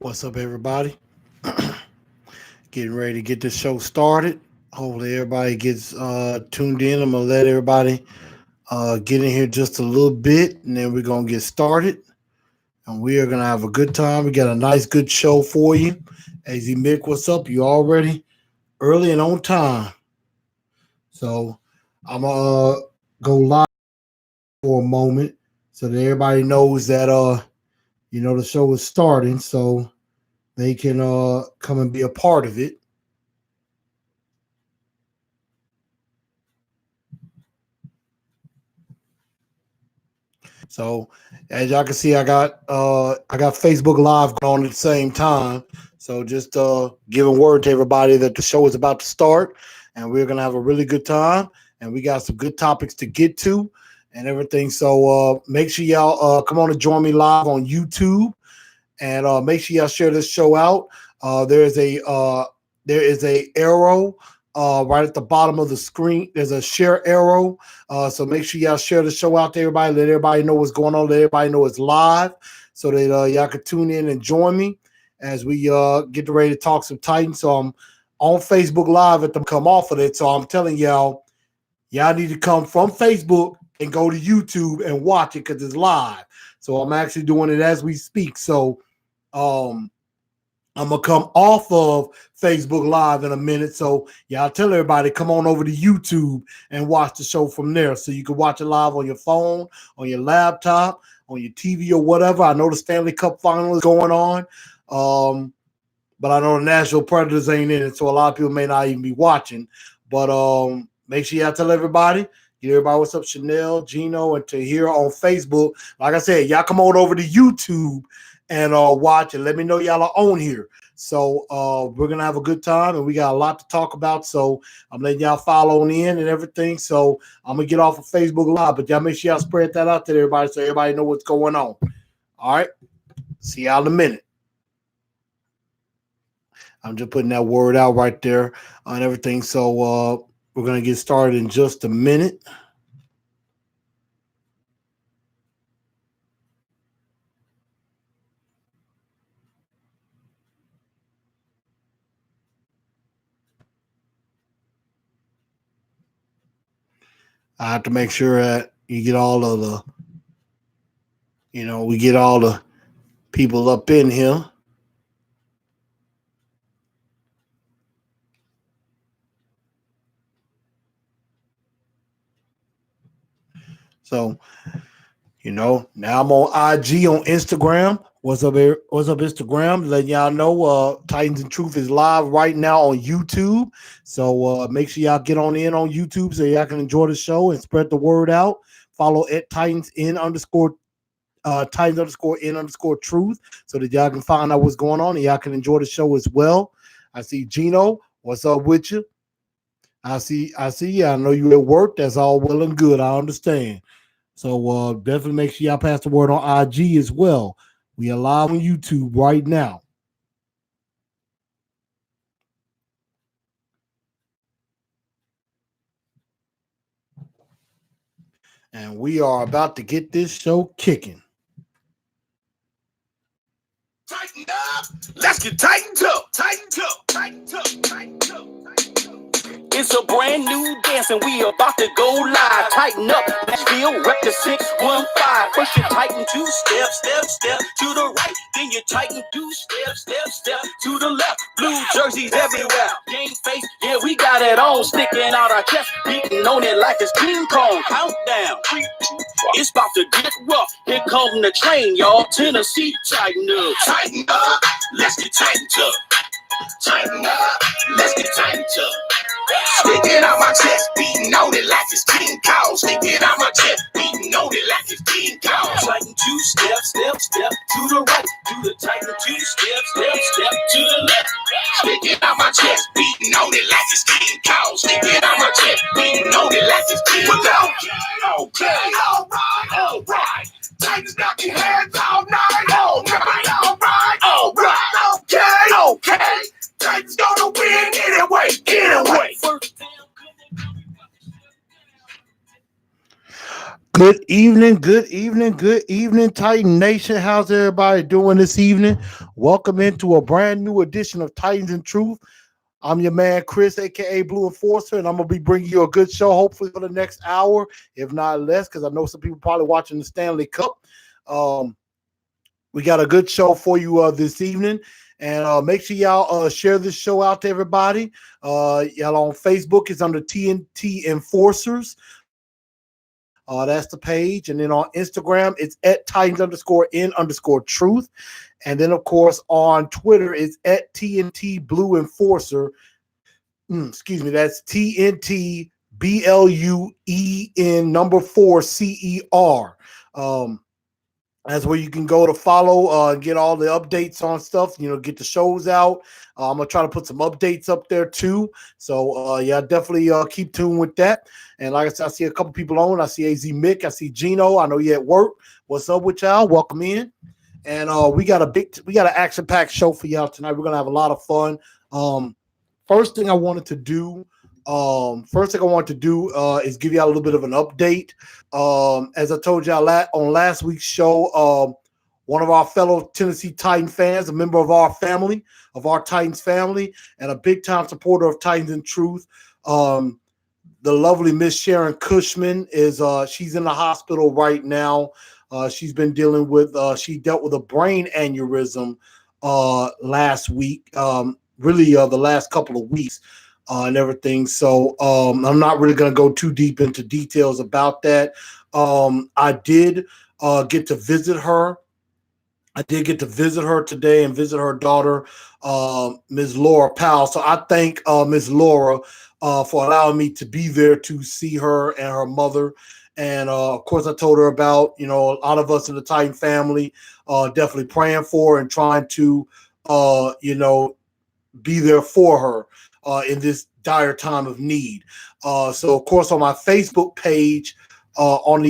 What's up, everybody? Getting ready to get this show started. Hopefully, everybody gets tuned in. I'm gonna let everybody get in here just a little bit, and then we're gonna get started. And we are gonna have a good time. We got a nice, good show for you. Az Mick, what's up? You already early and on time. So I'm gonna go live for a moment so that everybody knows that the show is starting, so they can come and be a part of it. So as y'all can see, I got Facebook Live going on at the same time. So just giving word to everybody that the show is about to start, and we're gonna have a really good time, and we got some good topics to get to and everything. So make sure y'all come on and join me live on YouTube, and make sure y'all share this show out. There is a arrow right at the bottom of the screen. There's a share arrow, so make sure y'all share the show out to everybody. Let everybody know what's going on. Let everybody know it's live, so that y'all can tune in and join me as we get ready to talk some Titans. So I'm on Facebook Live at the come off of it. So I'm telling y'all need to come from Facebook and go to YouTube and watch it because it's live. So I'm actually doing it as we speak. So um, I'm gonna come off of Facebook Live in a minute. So y'all tell everybody come on over to YouTube and watch the show from there. So you can watch it live on your phone, on your laptop, on your TV or whatever. I know the Stanley Cup final is going on. But I know the Nashville Predators ain't in it, so a lot of people may not even be watching. But make sure y'all tell everybody. Get everybody what's up, Chanel, Gino, and to here on Facebook. Like I said, y'all come on over to YouTube and watch and let me know y'all are on here. So we're gonna have a good time and we got a lot to talk about. So I'm letting y'all follow on in and everything. So I'm gonna get off of Facebook Live, but y'all make sure y'all spread that out to everybody so everybody know what's going on. All right. See y'all in a minute. I'm just putting that word out right there on everything. So we're gonna get started in just a minute. I have to make sure that you get all of we get all the people up in here. So, now I'm on IG, on Instagram. What's up, Instagram? Letting y'all know Titans and Truth is live right now on YouTube. So make sure y'all get on in on YouTube so y'all can enjoy the show and spread the word out. Follow at Titans_in_Titans_in_ truth so that y'all can find out what's going on and y'all can enjoy the show as well. I see Gino. What's up with you? I see. Yeah, I know you at work. That's all well and good. I understand. So definitely make sure y'all pass the word on IG as well. We are live on YouTube right now. And we are about to get this show kicking. Tighten up. Let's get tightened up. Tightened up. Tightened up. Tightened up. It's a brand new dance and we about to go live. Tighten up, Nashville, rep the 615. First you tighten two step, step, step to the right. Then you tighten two step, step, step to the left. Blue jerseys everywhere. Game face, yeah, we got it on. Sticking out our chest, beating on it like it's King Kong. Countdown. 3, 2, 1. It's about to get rough. Here comes the train, y'all. Tennessee, tighten up. Tighten up. Let's get tightened up. Tighten up. Let's get tightened up. Sticking out my chest, beating on it like it's King Kong. Sticking out my chest, beating on it like it's King Kong. Tighten two step, step, step to the right. Do the tighten two step, step, step to the left. Sticking out my chest, beating on it like it's King Kong. Sticking out my chest, beating on it like it's King Kong. Okay, alright. Titans got your hands all night. Alright. Okay. Titans gonna win anyway. good evening, Titan Nation. How's everybody doing this evening? Welcome into a brand new edition of Titans and Truth. I'm your man, Chris, aka Blue Enforcer, and I'm gonna be bringing you a good show, hopefully for the next hour, if not less, because I know some people probably watching the Stanley Cup. Um, we got a good show for you this evening, and make sure y'all share this show out to everybody. Y'all on Facebook is under TNT Enforcers. That's the page. And then on Instagram, it's at Titans_N_truth. And then, of course, on Twitter, it's at TNT Blue Enforcer. Excuse me, that's TNT BLUEN 4CER. That's where you can go to follow, get all the updates on stuff, get the shows out. I'm going to try to put some updates up there too. So, yeah, definitely keep tuned with that. And like I said, I see a couple people on. I see AZ Mick. I see Gino. I know you at work. What's up with y'all? Welcome in. And we got an action-packed show for y'all tonight. We're going to have a lot of fun. First thing I wanted to do is give y'all a little bit of an update. As I told y'all on last week's show, one of our fellow Tennessee Titan fans, a member of our family, of our Titans family, and a big time supporter of Titans and Truth, the lovely Miss Sharon Cushman she's in the hospital right now. She's been dealing with she dealt with a brain aneurysm last week, really the last couple of weeks. And everything. So I'm not really going to go too deep into details about that. I did get to visit her. I did get to visit her today and visit her daughter, Ms. Laura Powell. So I thank Ms. Laura for allowing me to be there to see her and her mother. And of course, I told her about, a lot of us in the Titan family definitely praying for her and trying to, be there for her in this dire time of need. So, of course, on my Facebook page, on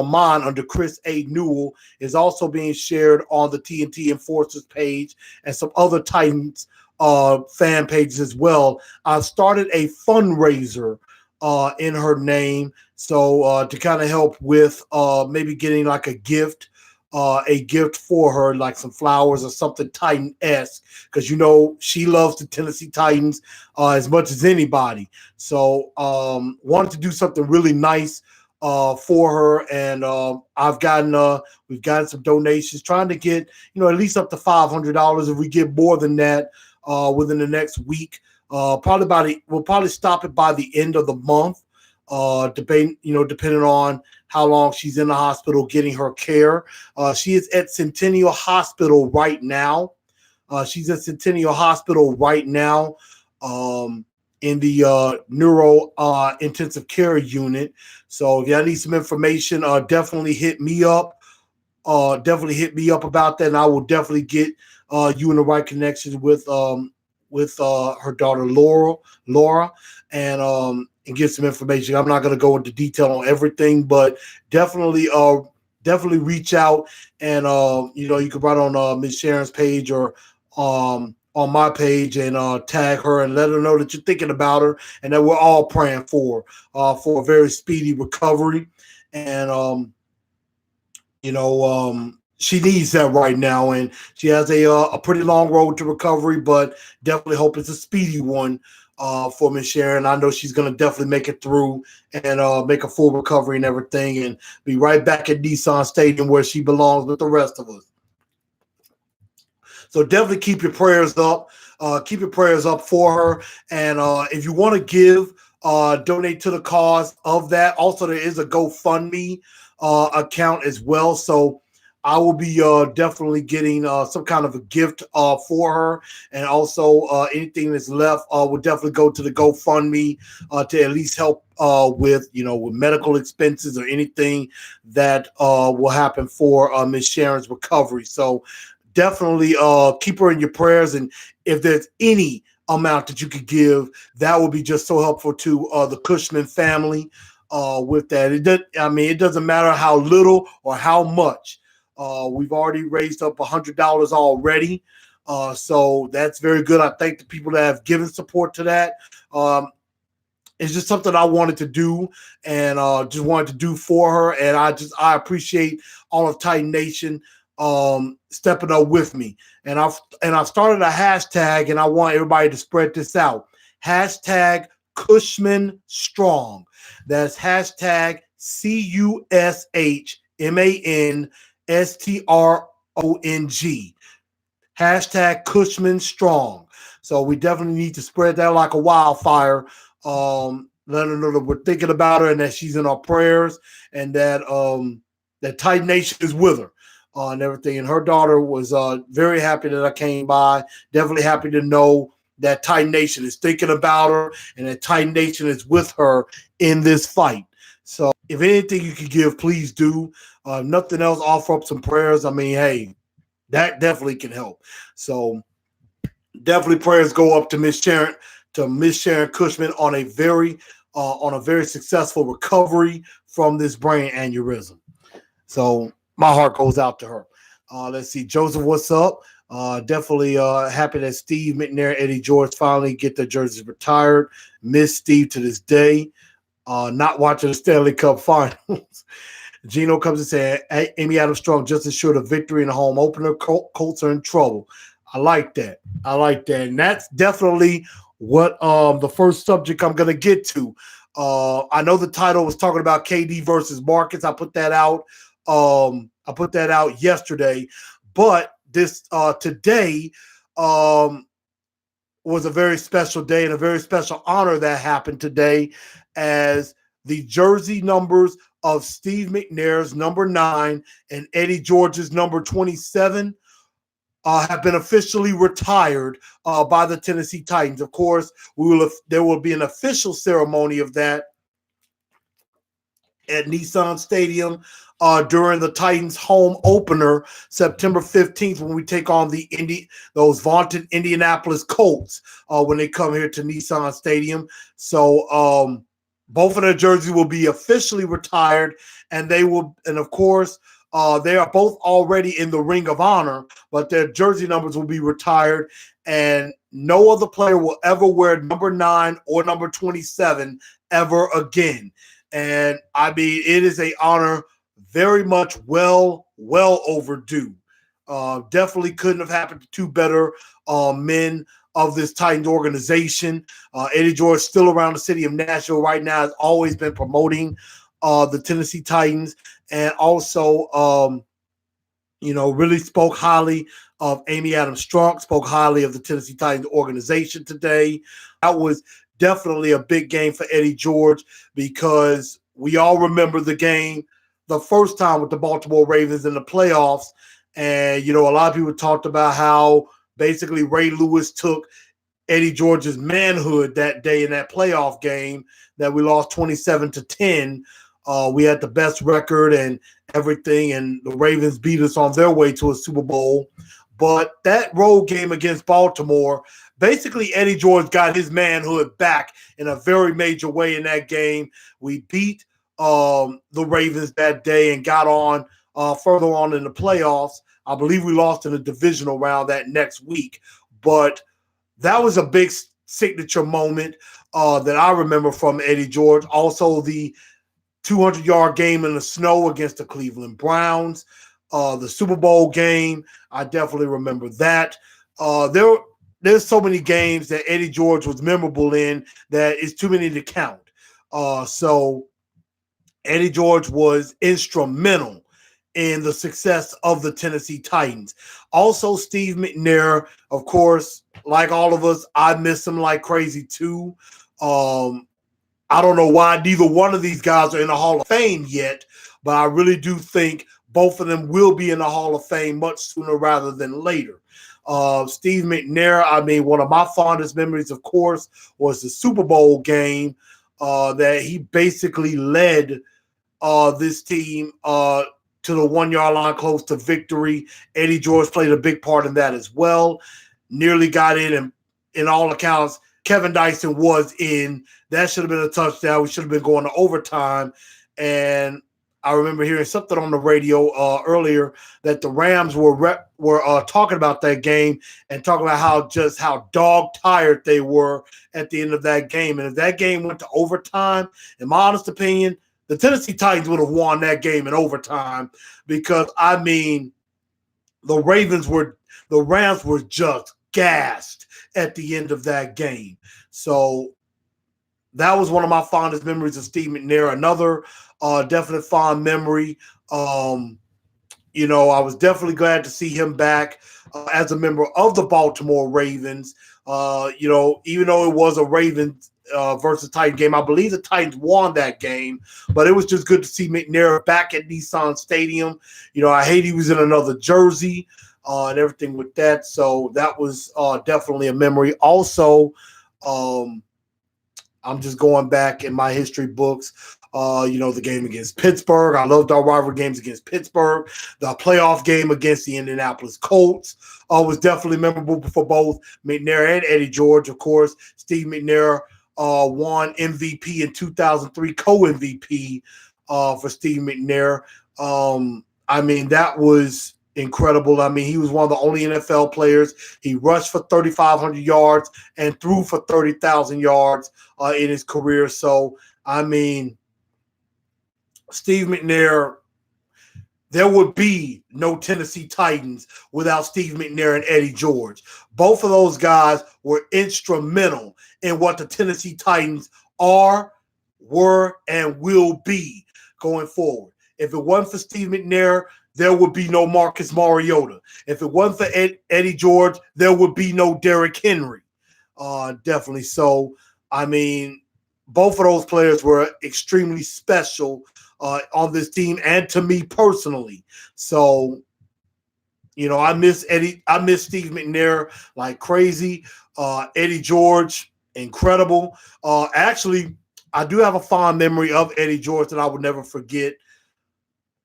mine under Chris A. Newell is also being shared on the TNT Enforcers page and some other Titans fan pages as well. I started a fundraiser in her name, so to kind of help with maybe getting like a gift for her, like some flowers or something Titan-esque, because she loves the Tennessee Titans as much as anybody. So wanted to do something really nice for her, and we've gotten some donations, trying to get at least up to $500. If we get more than that within the next week, we'll probably stop it by the end of the month. Depending on how long she's in the hospital getting her care. She is at Centennial Hospital right now. In the neuro intensive care unit. So if y'all need some information, definitely hit me up. About that, and I will definitely get you in the right connections with her daughter Laura, and get some information. I'm not going to go into detail on everything, but definitely reach out, and you can write on Miss Sharon's page or on my page and tag her and let her know that you're thinking about her and that we're all praying for a very speedy recovery. And she needs that right now, and she has a pretty long road to recovery, but definitely hope it's a speedy one for Miss Sharon. I know she's going to definitely make it through and make a full recovery and everything, and be right back at Nissan Stadium where she belongs with the rest of us. So definitely keep your prayers up. Keep your prayers up for her, and if you want to give, donate to the cause of that. Also, there is a GoFundMe account as well. So I will be definitely getting some kind of a gift for her, and also anything that's left will definitely go to the GoFundMe to at least help with medical expenses or anything that will happen for Miss Sharon's recovery. So definitely keep her in your prayers, and if there's any amount that you could give, that would be just so helpful to the Cushman family with that. It doesn't matter how little or how much. We've already raised up $100 already. So that's very good. I thank the people that have given support to that. it's just something I wanted to do and just wanted to do for her. And I appreciate all of Titan Nation stepping up with me. And I've started a hashtag, and I want everybody to spread this out. Hashtag Cushman Strong. That's hashtag CUSHMANSTRONG. Hashtag Cushman Strong. So we definitely need to spread that like a wildfire. Let her know that we're thinking about her and that she's in our prayers, and that that Titan Nation is with her and everything. And her daughter was very happy that I came by. Definitely happy to know that Titan Nation is thinking about her and that Titan Nation is with her in this fight. So if anything you can give, please do. Nothing else, offer up some prayers. I mean, hey, that definitely can help. So definitely prayers go up to Miss Sharon Cushman on a very successful recovery from this brain aneurysm. So my heart goes out to her. Let's see, Joseph, what's up? Definitely happy that Steve McNair, Eddie George finally get their jerseys retired. Miss Steve to this day. Not watching the Stanley Cup Finals. Gino comes and says, hey, Amy Adams Strong just assured a victory in the home opener. Colts are in trouble. I like that. And that's definitely what the first subject I'm going to get to. I know the title was talking about KD versus Marcus. I put that out. Yesterday, but this today was a very special day and a very special honor that happened today, as the jersey numbers of Steve McNair's number 9 and Eddie George's number 27 have been officially retired by the Tennessee Titans. Of course, there will be an official ceremony of that at Nissan Stadium during the Titans home opener, September 15th, when we take on those vaunted Indianapolis Colts when they come here to Nissan Stadium. So both of their jerseys will be officially retired, and of course, they are both already in the Ring of Honor, but their jersey numbers will be retired, and no other player will ever wear number 9 or number 27 ever again. And I mean, it is an honor very much well overdue. Definitely couldn't have happened to two better men of this Titans organization. Eddie George, still around the city of Nashville right now, has always been promoting the Tennessee Titans, and also really spoke highly of Amy Adams Strong, spoke highly of the Tennessee Titans organization today. That was definitely a big game for Eddie George, because we all remember the game the first time with the Baltimore Ravens in the playoffs. And, a lot of people talked about how basically Ray Lewis took Eddie George's manhood that day in that playoff game that we lost 27-10. We had the best record and everything, and the Ravens beat us on their way to a Super Bowl. But that road game against Baltimore, basically Eddie George got his manhood back in a very major way in that game. We beat the Ravens that day and got on further on in the playoffs. I believe we lost in the divisional round that next week. But that was a big signature moment that I remember from Eddie George. Also, the 200-yard game in the snow against the Cleveland Browns. The Super Bowl game, I definitely remember that. There's so many games that Eddie George was memorable in that it's too many to count. So Eddie George was instrumental in the success of the Tennessee Titans. Also, Steve McNair, of course, like all of us, I miss him like crazy too. I don't know why neither one of these guys are in the Hall of Fame yet, but I really do think both of them will be in the Hall of Fame much sooner rather than later. Steve McNair, I mean, one of my fondest memories, of course, was the Super Bowl game that he basically led this team to the 1-yard line close to victory. Eddie George played a big part in that as well. Nearly got in, and in all accounts, Kevin Dyson was in. That should have been a touchdown. We should have been going to overtime. And I remember hearing something on the radio earlier that the Rams were talking about that game and talking about how dog tired they were at the end of that game. And if that game went to overtime, in my honest opinion, the Tennessee Titans would have won that game in overtime because I mean the Rams were just gassed at the end of that game. So that was one of my fondest memories of Steve McNair. Another definite fond memory. I was definitely glad to see him back as a member of the Baltimore Ravens. Even though it was a Ravens versus Titan game, I believe the Titans won that game, but it was just good to see McNair back at Nissan Stadium. I hate he was in another jersey and everything with that. So that was definitely a memory. Also, I'm just going back in my history books. The game against Pittsburgh. I loved our rivalry games against Pittsburgh. The playoff game against the Indianapolis Colts was definitely memorable for both McNair and Eddie George. Of course, Steve McNair won MVP in 2003, co-MVP for Steve McNair. That was incredible. I mean, he was one of the only NFL players. He rushed for 3,500 yards and threw for 30,000 yards in his career. So, I mean, Steve McNair, there would be no Tennessee Titans without Steve McNair and Eddie George. Both of those guys were instrumental in what the Tennessee Titans are, were, and will be going forward. If it wasn't for Steve McNair, there would be no Marcus Mariota. If it wasn't for Eddie George, there would be no Derrick Henry. Definitely so. I mean, both of those players were extremely special on this team and to me personally. So, I miss Eddie. I miss Steve McNair like crazy. Eddie George, incredible. Actually, I do have a fond memory of Eddie George that I would never forget.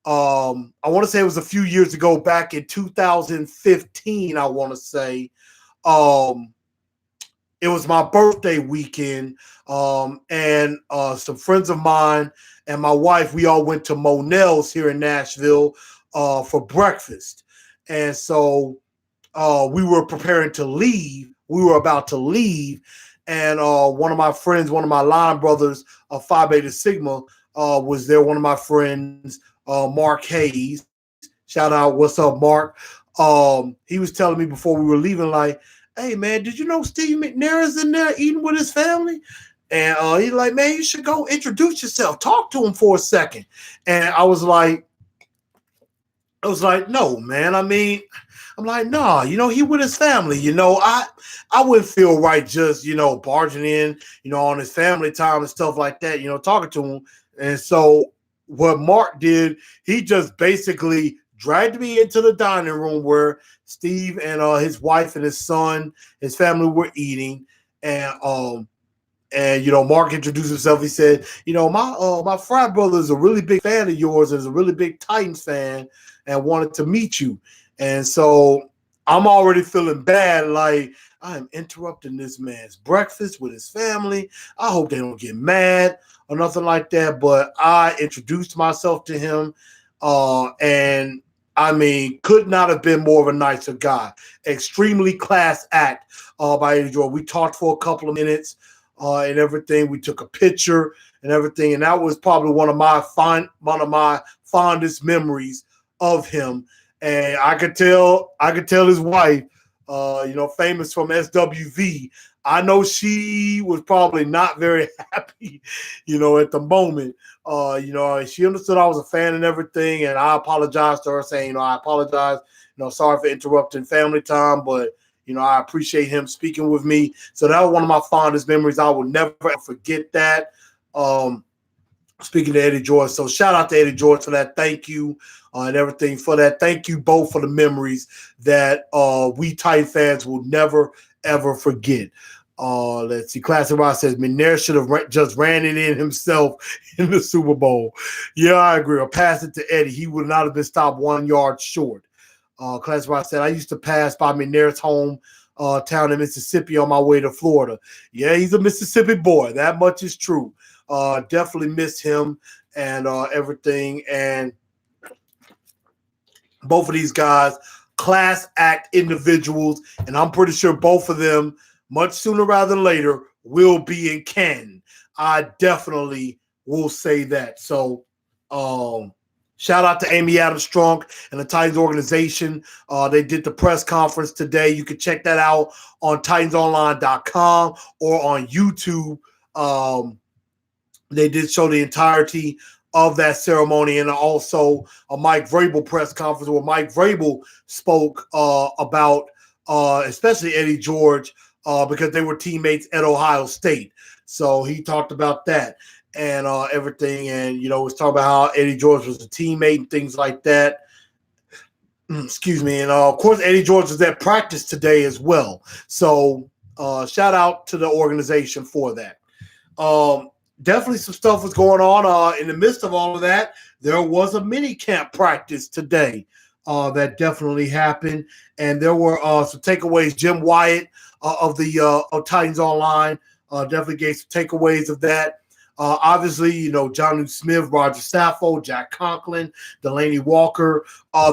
I want to say it was a few years ago, back in 2015, I want to say. It was my birthday weekend, and some friends of mine and my wife, we all went to Monell's here in Nashville for breakfast. And so we were preparing to leave. We were about to leave, and one of my friends, one of my line brothers of Phi Beta Sigma was there, one of my friends, Mark Hayes. Shout out, what's up, Mark? He was telling me before we were leaving, like, hey, man, did you know Steve McNair is in there eating with his family? And he's like, man, you should go introduce yourself. Talk to him for a second. And I was like, no, man. I'm like, nah, he with his family. I wouldn't feel right just, barging in, on his family time and stuff like that, talking to him. And so what Mark did, he just basically dragged me into the dining room where Steve and his wife and his son, his family were eating. And Mark introduced himself. He said, my frat brother is a really big fan of yours and is a really big Titans fan and wanted to meet you. And so I'm already feeling bad, like I am interrupting this man's breakfast with his family. I hope they don't get mad or nothing like that. But I introduced myself to him, and could not have been more of a nicer guy. Extremely class act by Eddie George. We talked for a couple of minutes and everything. We took a picture and everything, and that was probably one of my fondest memories of him. And I could tell his wife, famous from SWV. I know she was probably not very happy, at the moment. She understood I was a fan and everything, and I apologized to her, saying, I apologize, sorry for interrupting family time, but I appreciate him speaking with me. So that was one of my fondest memories. I will never forget that. Speaking to Eddie George, so shout out to Eddie George for that. Thank you and everything for that. Thank you both for the memories that we Titan fans will never ever forget. Let's see. Classic Rock says McNair should have just ran it in himself in the Super Bowl. Yeah, I agree. Or pass it to Eddie. He would not have been stopped 1 yard short. Classic Rock said, I used to pass by McNair's home town in Mississippi on my way to Florida. Yeah, he's a Mississippi boy. That much is true. Definitely miss him and everything. And both of these guys, class act individuals, and I'm pretty sure both of them, much sooner rather than later, will be in Canton. I definitely will say that. So, shout out to Amy Adams Strunk and the Titans organization. They did the press conference today. You can check that out on TitansOnline.com or on YouTube. They did show the entirety of that ceremony, and also a Mike Vrabel press conference where Mike Vrabel spoke about especially Eddie George because they were teammates at Ohio State. So he talked about that and everything, and was talking about how Eddie George was a teammate and things like that. Excuse me. And of course, Eddie George was at practice today as well. So shout out to the organization for that. Definitely some stuff was going on. In the midst of all of that, there was a mini camp practice today that definitely happened. And there were some takeaways. Jim Wyatt of the Titans Online definitely gave some takeaways of that. Obviously, Jonnu Smith, Roger Saffold, Jack Conklin, Delaney Walker,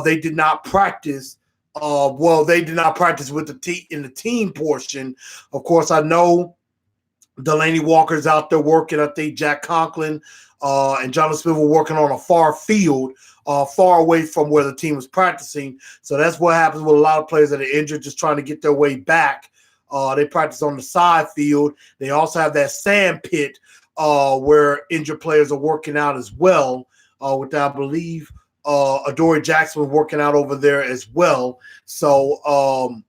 they did not practice. They did not practice with in the team portion. Of course, I know Delaney Walker's out there working. I think Jack Conklin and Jonnu Smith were working on a far field, far away from where the team was practicing. So that's what happens with a lot of players that are injured, just trying to get their way back. They practice on the side field. They also have that sand pit where injured players are working out as well. With I believe Adoree Jackson was working out over there as well. So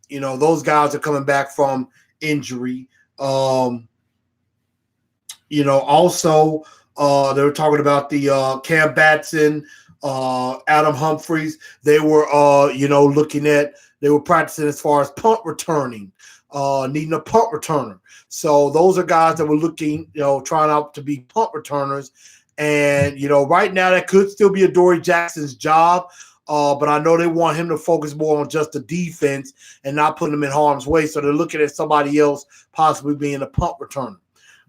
those guys are coming back from injury. Also, they were talking about the Cam Batson, Adam Humphries. They were, they were practicing as far as punt returning, needing a punt returner. So those are guys that were looking, trying out to be punt returners. And, right now that could still be Adoree Jackson's job. But I know they want him to focus more on just the defense and not putting him in harm's way. So they're looking at somebody else possibly being a punt returner.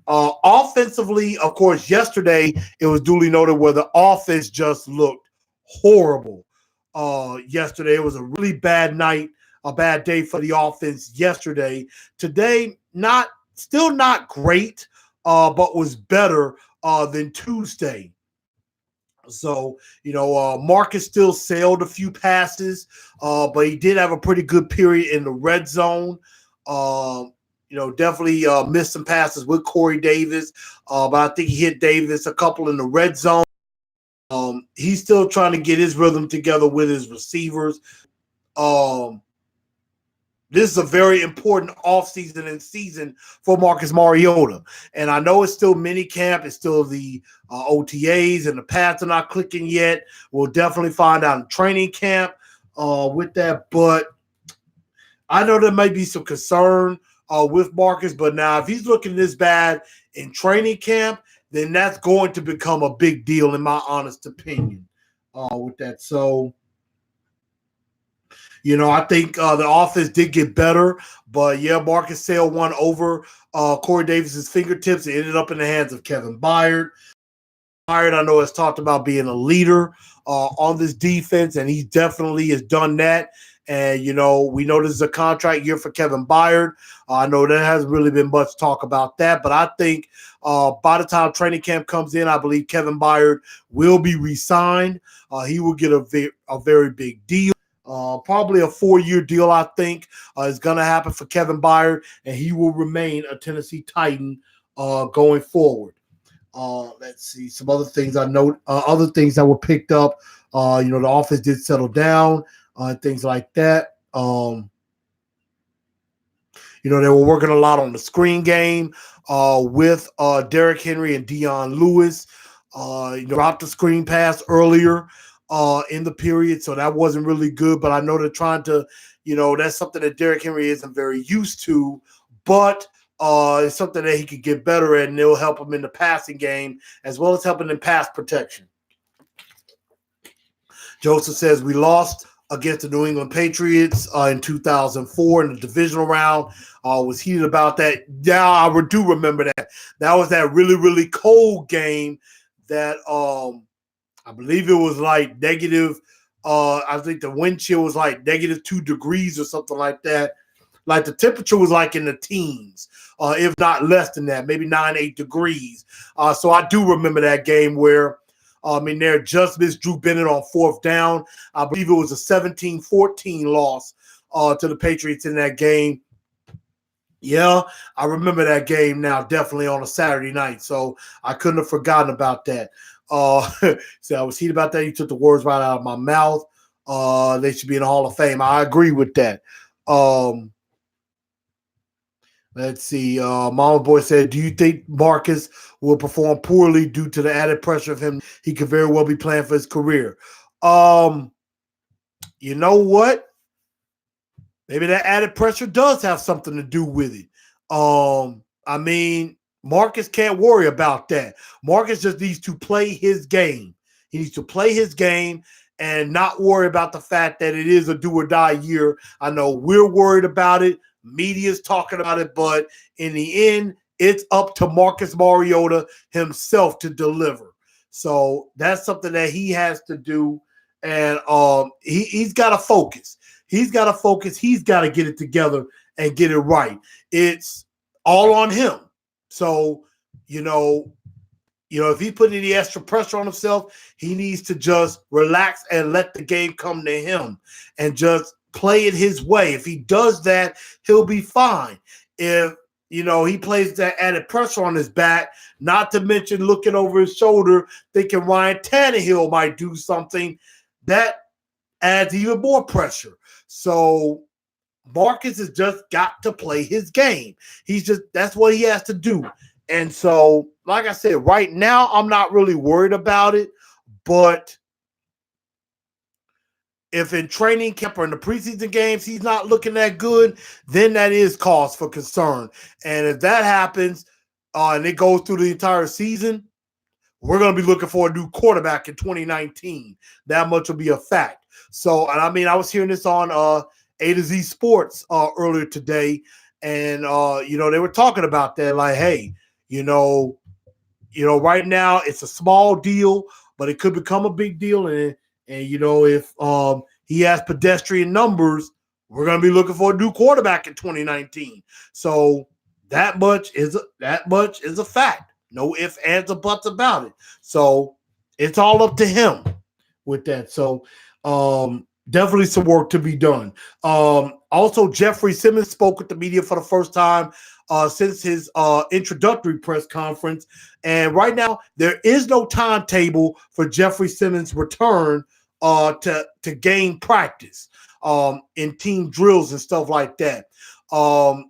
Offensively, of course, yesterday it was duly noted where the offense just looked horrible. Yesterday it was a really bad night, a bad day for the offense yesterday. Today, still not great, but was better than Tuesday. So, Marcus still sailed a few passes, but he did have a pretty good period in the red zone. Definitely missed some passes with Corey Davis, but I think he hit Davis a couple in the red zone. He's still trying to get his rhythm together with his receivers. This is a very important offseason and season for Marcus Mariota. And I know it's still mini camp. It's still the OTAs and the paths are not clicking yet. We'll definitely find out in training camp with that. But I know there might be some concern with Marcus. But now if he's looking this bad in training camp, then that's going to become a big deal in my honest opinion with that. So, I think the offense did get better, but Marcus sailed one over Corey Davis's fingertips. It ended up in the hands of Kevin Byard. Byard, I know, has talked about being a leader on this defense, and he definitely has done that. And, we know this is a contract year for Kevin Byard. I know there hasn't really been much talk about that, but I think by the time training camp comes in, I believe Kevin Byard will be re-signed. He will get a very big deal. Probably a 4-year deal, I think, is going to happen for Kevin Byard, and he will remain a Tennessee Titan going forward. Let's see some other things I note. Other things that were picked up. The offense did settle down, things like that. They were working a lot on the screen game with Derrick Henry and Dion Lewis. Dropped the screen pass earlier in the period, so that wasn't really good. But I know they're trying to, that's something that Derrick Henry isn't very used to, but it's something that he could get better at, and it'll help him in the passing game as well as helping in pass protection. Joseph says we lost against the New England Patriots in 2004 in the divisional round. Was heated about that. Yeah, I do remember that. That was that really, really cold game that I believe it was like negative. I think the wind chill was like -2 degrees or something like that. Like the temperature was like in the teens, if not less than that, maybe 9, 8 degrees. So I do remember that game where, there just missed Drew Bennett on fourth down. I believe it was a 17-14 loss to the Patriots in that game. Yeah, I remember that game now, definitely on a Saturday night. So I couldn't have forgotten about that. So I was heated about that. You took the words right out of my mouth. They should be in the Hall of Fame. I agree with that. Let's see. Mama Boy said, do you think Marcus will perform poorly due to the added pressure of him? He could very well be playing for his career. You know what? Maybe that added pressure does have something to do with it. Marcus can't worry about that. Marcus just needs to play his game. He needs to play his game and not worry about the fact that it is a do or die year. I know we're worried about it. Media's talking about it, but in the end, it's up to Marcus Mariota himself to deliver. So that's something that he has to do, and he's got to focus. He's got to focus. He's got to get it together and get it right. It's all on him. So, if he's putting any extra pressure on himself, he needs to just relax and let the game come to him and just play it his way. If he does that, he'll be fine. If, he plays that added pressure on his back, not to mention looking over his shoulder, thinking Ryan Tannehill might do something, that adds even more pressure. So Marcus has just got to play his game. That's what he has to do. And so, like I said, right now, I'm not really worried about it, but if in training camp or in the preseason games he's not looking that good, then that is cause for concern. And if that happens and it goes through the entire season, we're going to be looking for a new quarterback in 2019. That much will be a fact. So, and I was hearing this on A to Z Sports earlier today, and they were talking about that, like, hey, right now it's a small deal, but it could become a big deal, and if he has pedestrian numbers, we're going to be looking for a new quarterback in 2019. So that much is a fact. No ifs, ands, or buts about it. So it's all up to him with that. So definitely some work to be done. Also, Jeffrey Simmons spoke with the media for the first time since his introductory press conference. And right now, there is no timetable for Jeffrey Simmons' return to gain practice in team drills and stuff like that. A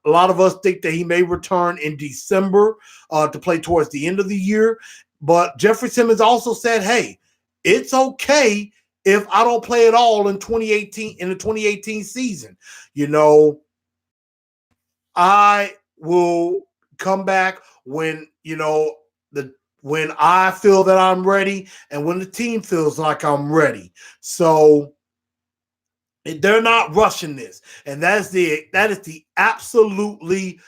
lot of us think that he may return in December to play towards the end of the year. But Jeffrey Simmons also said, hey, it's okay if I don't play at all in the 2018 season. I will come back when, when I feel that I'm ready and when the team feels like I'm ready. So they're not rushing this. And that is the absolutely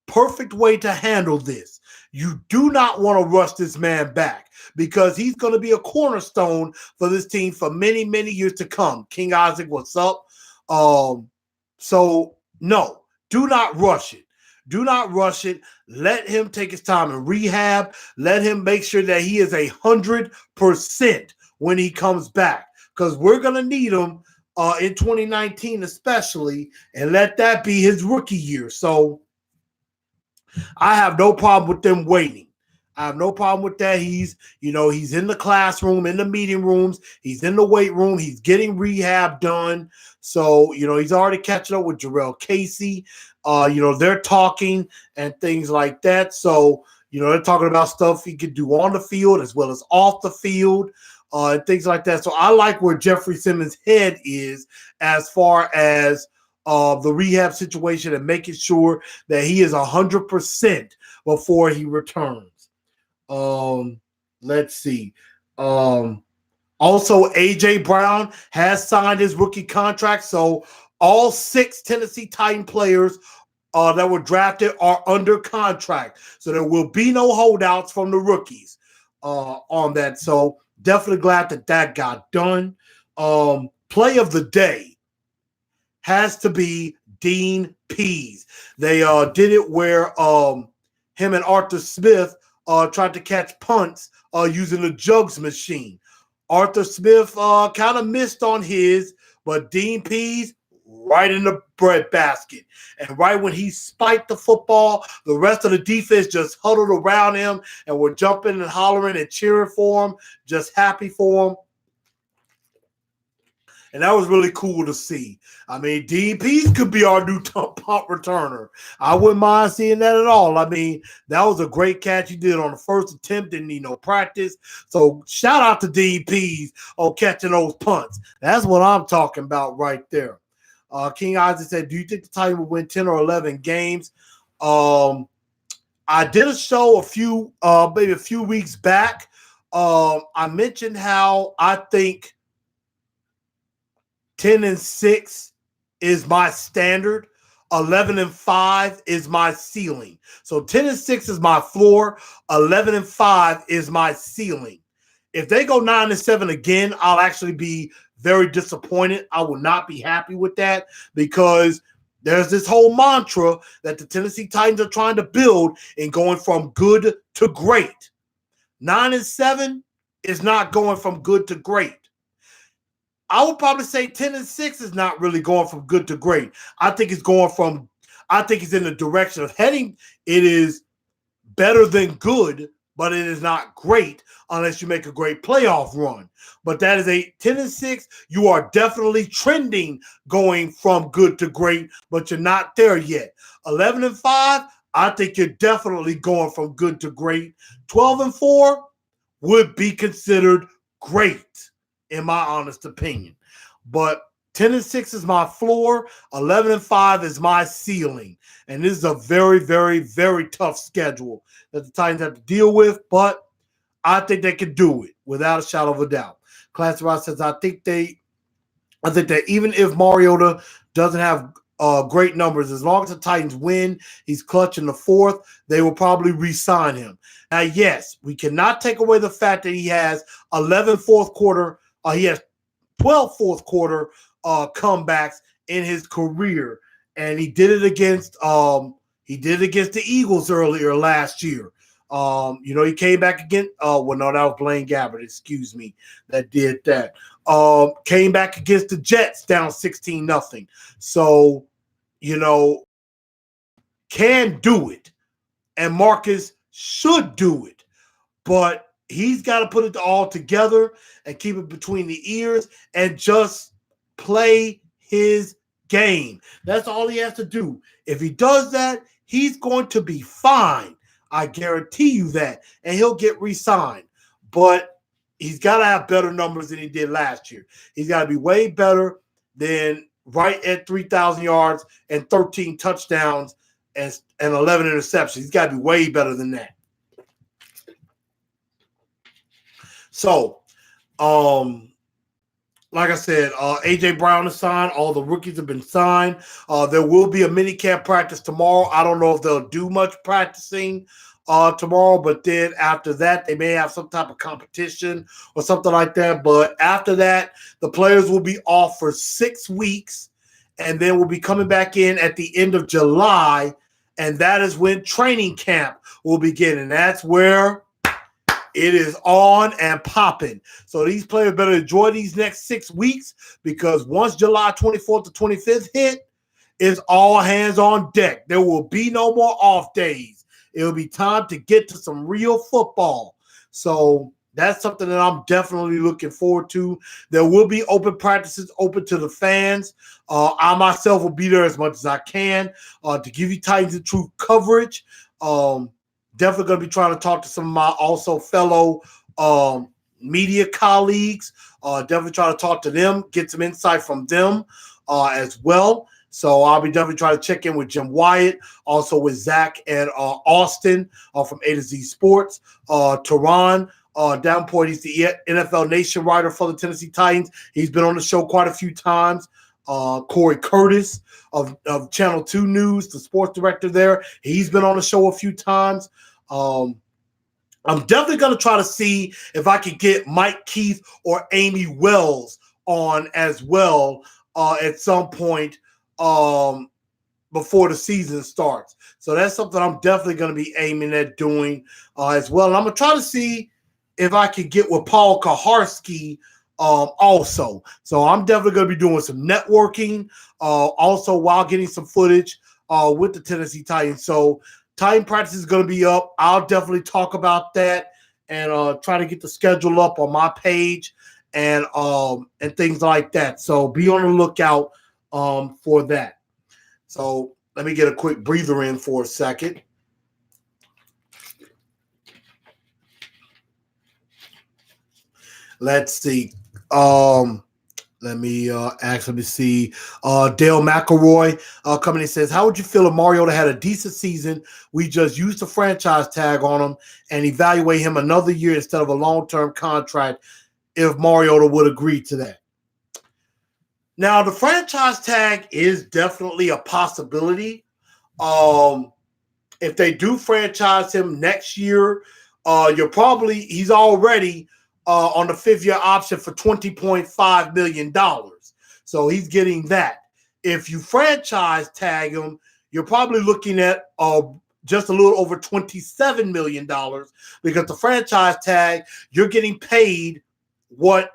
perfect way to handle this. You do not want to rush this man back because he's going to be a cornerstone for this team for many, many years to come. King Isaac, what's up? So no, do not rush it. Do not rush it. Let him take his time in rehab. Let him make sure that he is 100% when he comes back, because we're going to need him in 2019 especially, and let that be his rookie year. So I have no problem with them waiting. I have no problem with that. He's in the classroom, in the meeting rooms. He's in the weight room. He's getting rehab done. So, he's already catching up with Jarrell Casey. They're talking and things like that. So, they're talking about stuff he could do on the field as well as off the field and things like that. So I like where Jeffrey Simmons' head is as far as the rehab situation and making sure that he is 100% before he returns. Let's see. Also, A.J. Brown has signed his rookie contract, so all 6 Tennessee Titan players that were drafted are under contract. So there will be no holdouts from the rookies on that. So definitely glad that that got done. Play of the day has to be Dean Pease. They did it where him and Arthur Smith tried to catch punts using the jugs machine. Arthur Smith kind of missed on his, but Dean Pease right in the bread basket. And right when he spiked the football, the rest of the defense just huddled around him and were jumping and hollering and cheering for him, just happy for him. And that was really cool to see. I mean, Dean Pease could be our new punt returner. I wouldn't mind seeing that at all. I mean, that was a great catch he did on the first attempt. Didn't need no practice. So shout out to Dean Pease on catching those punts. That's what I'm talking about right there. King Isaac said, do you think the Titans will win 10 or 11 games? I did a show maybe a few weeks back. I mentioned how I think 10-6 is my standard. 11-5 is my ceiling. So 10-6 is my floor. 11-5 is my ceiling. If they go 9-7 again, I'll actually be very disappointed. I will not be happy with that because there's this whole mantra that the Tennessee Titans are trying to build in going from good to great. 9-7 is not going from good to great. I would probably say 10-6 is not really going from good to great. I think it's in the direction of heading. It is better than good, but it is not great unless you make a great playoff run. But that is a 10-6. You are definitely trending going from good to great, but you're not there yet. 11-5, I think you're definitely going from good to great. 12-4 would be considered great, in my honest opinion. But 10-6 is my floor. 11-5 is my ceiling. And this is a very, very, very tough schedule that the Titans have to deal with. But I think they can do it without a shadow of a doubt. Classic Ross says, I think that even if Mariota doesn't have great numbers, as long as the Titans win, he's clutch in the fourth, they will probably re-sign him. Now, yes, we cannot take away the fact that he has 11 fourth quarter. He has 12 fourth quarter comebacks in his career, and he did it against the Eagles earlier last year. He came back again. No, that was Blaine Gabbert. Excuse me, that did that. Came back against the Jets down 16-0. So, can do it, and Marcus should do it, but he's got to put it all together and keep it between the ears and just play his game. That's all he has to do. If he does that, he's going to be fine. I guarantee you that. And he'll get re-signed. But he's got to have better numbers than he did last year. He's got to be way better than right at 3,000 yards and 13 touchdowns and 11 interceptions. He's got to be way better than that. So, like I said, A.J. Brown is signed. All the rookies have been signed. There will be a mini camp practice tomorrow. I don't know if they'll do much practicing tomorrow, but then after that, they may have some type of competition or something like that. But after that, the players will be off for 6 weeks, and then we'll be coming back in at the end of July, and that is when training camp will begin, and that's where it is on and popping. So these players better enjoy these next 6 weeks, because once July 24th to 25th hit, it's all hands on deck. There will be no more off days. It will be time to get to some real football. So that's something that I'm definitely looking forward to. There will be open practices open to the fans. I myself will be there as much as I can to give you Titans and Truth coverage. Definitely going to be trying to talk to some of my also fellow media colleagues. Definitely trying to talk to them, get some insight from them as well. So I'll be definitely trying to check in with Jim Wyatt, also with Zach and Austin from A to Z Sports. Tehran Davenport, he's the NFL Nation writer for the Tennessee Titans. He's been on the show quite a few times. Corey Curtis of Channel 2 News, the sports director there, he's been on the show a few times. I'm definitely going to try to see if I could get Mike Keith or Amy Wells on as well at some point before the season starts. So that's something I'm definitely going to be aiming at doing as well. And I'm going to try to see if I can get with Paul Kaharski also. So I'm definitely going to be doing some networking also while getting some footage with the Tennessee Titans. So Titan practice is going to be up. I'll definitely talk about that and try to get the schedule up on my page and things like that. So be on the lookout for that. So let me get a quick breather in for a second. Let's see. Let me actually see. Dale McElroy coming in says, how would you feel if Mariota had a decent season? We just used the franchise tag on him and evaluate him another year instead of a long-term contract if Mariota would agree to that. Now, the franchise tag is definitely a possibility. If they do franchise him next year, he's already on the 5-year option for $20.5 million. So he's getting that. If you franchise tag him, you're probably looking at just a little over $27 million because the franchise tag, you're getting paid what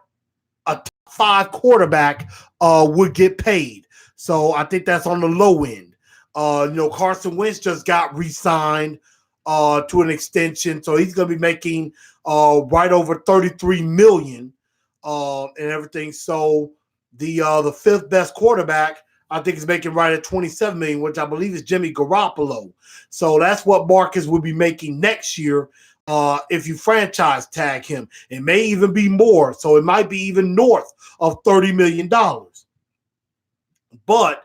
a top 5 quarterback would get paid. So I think that's on the low end. Carson Wentz just got re-signed to an extension, so he's going to be making right over $33 million and everything. So the 5th best quarterback, I think, is making right at $27 million, which I believe is Jimmy Garoppolo. So that's what Marcus will be making next year if you franchise tag him. It may even be more, so it might be even north of $30 million. But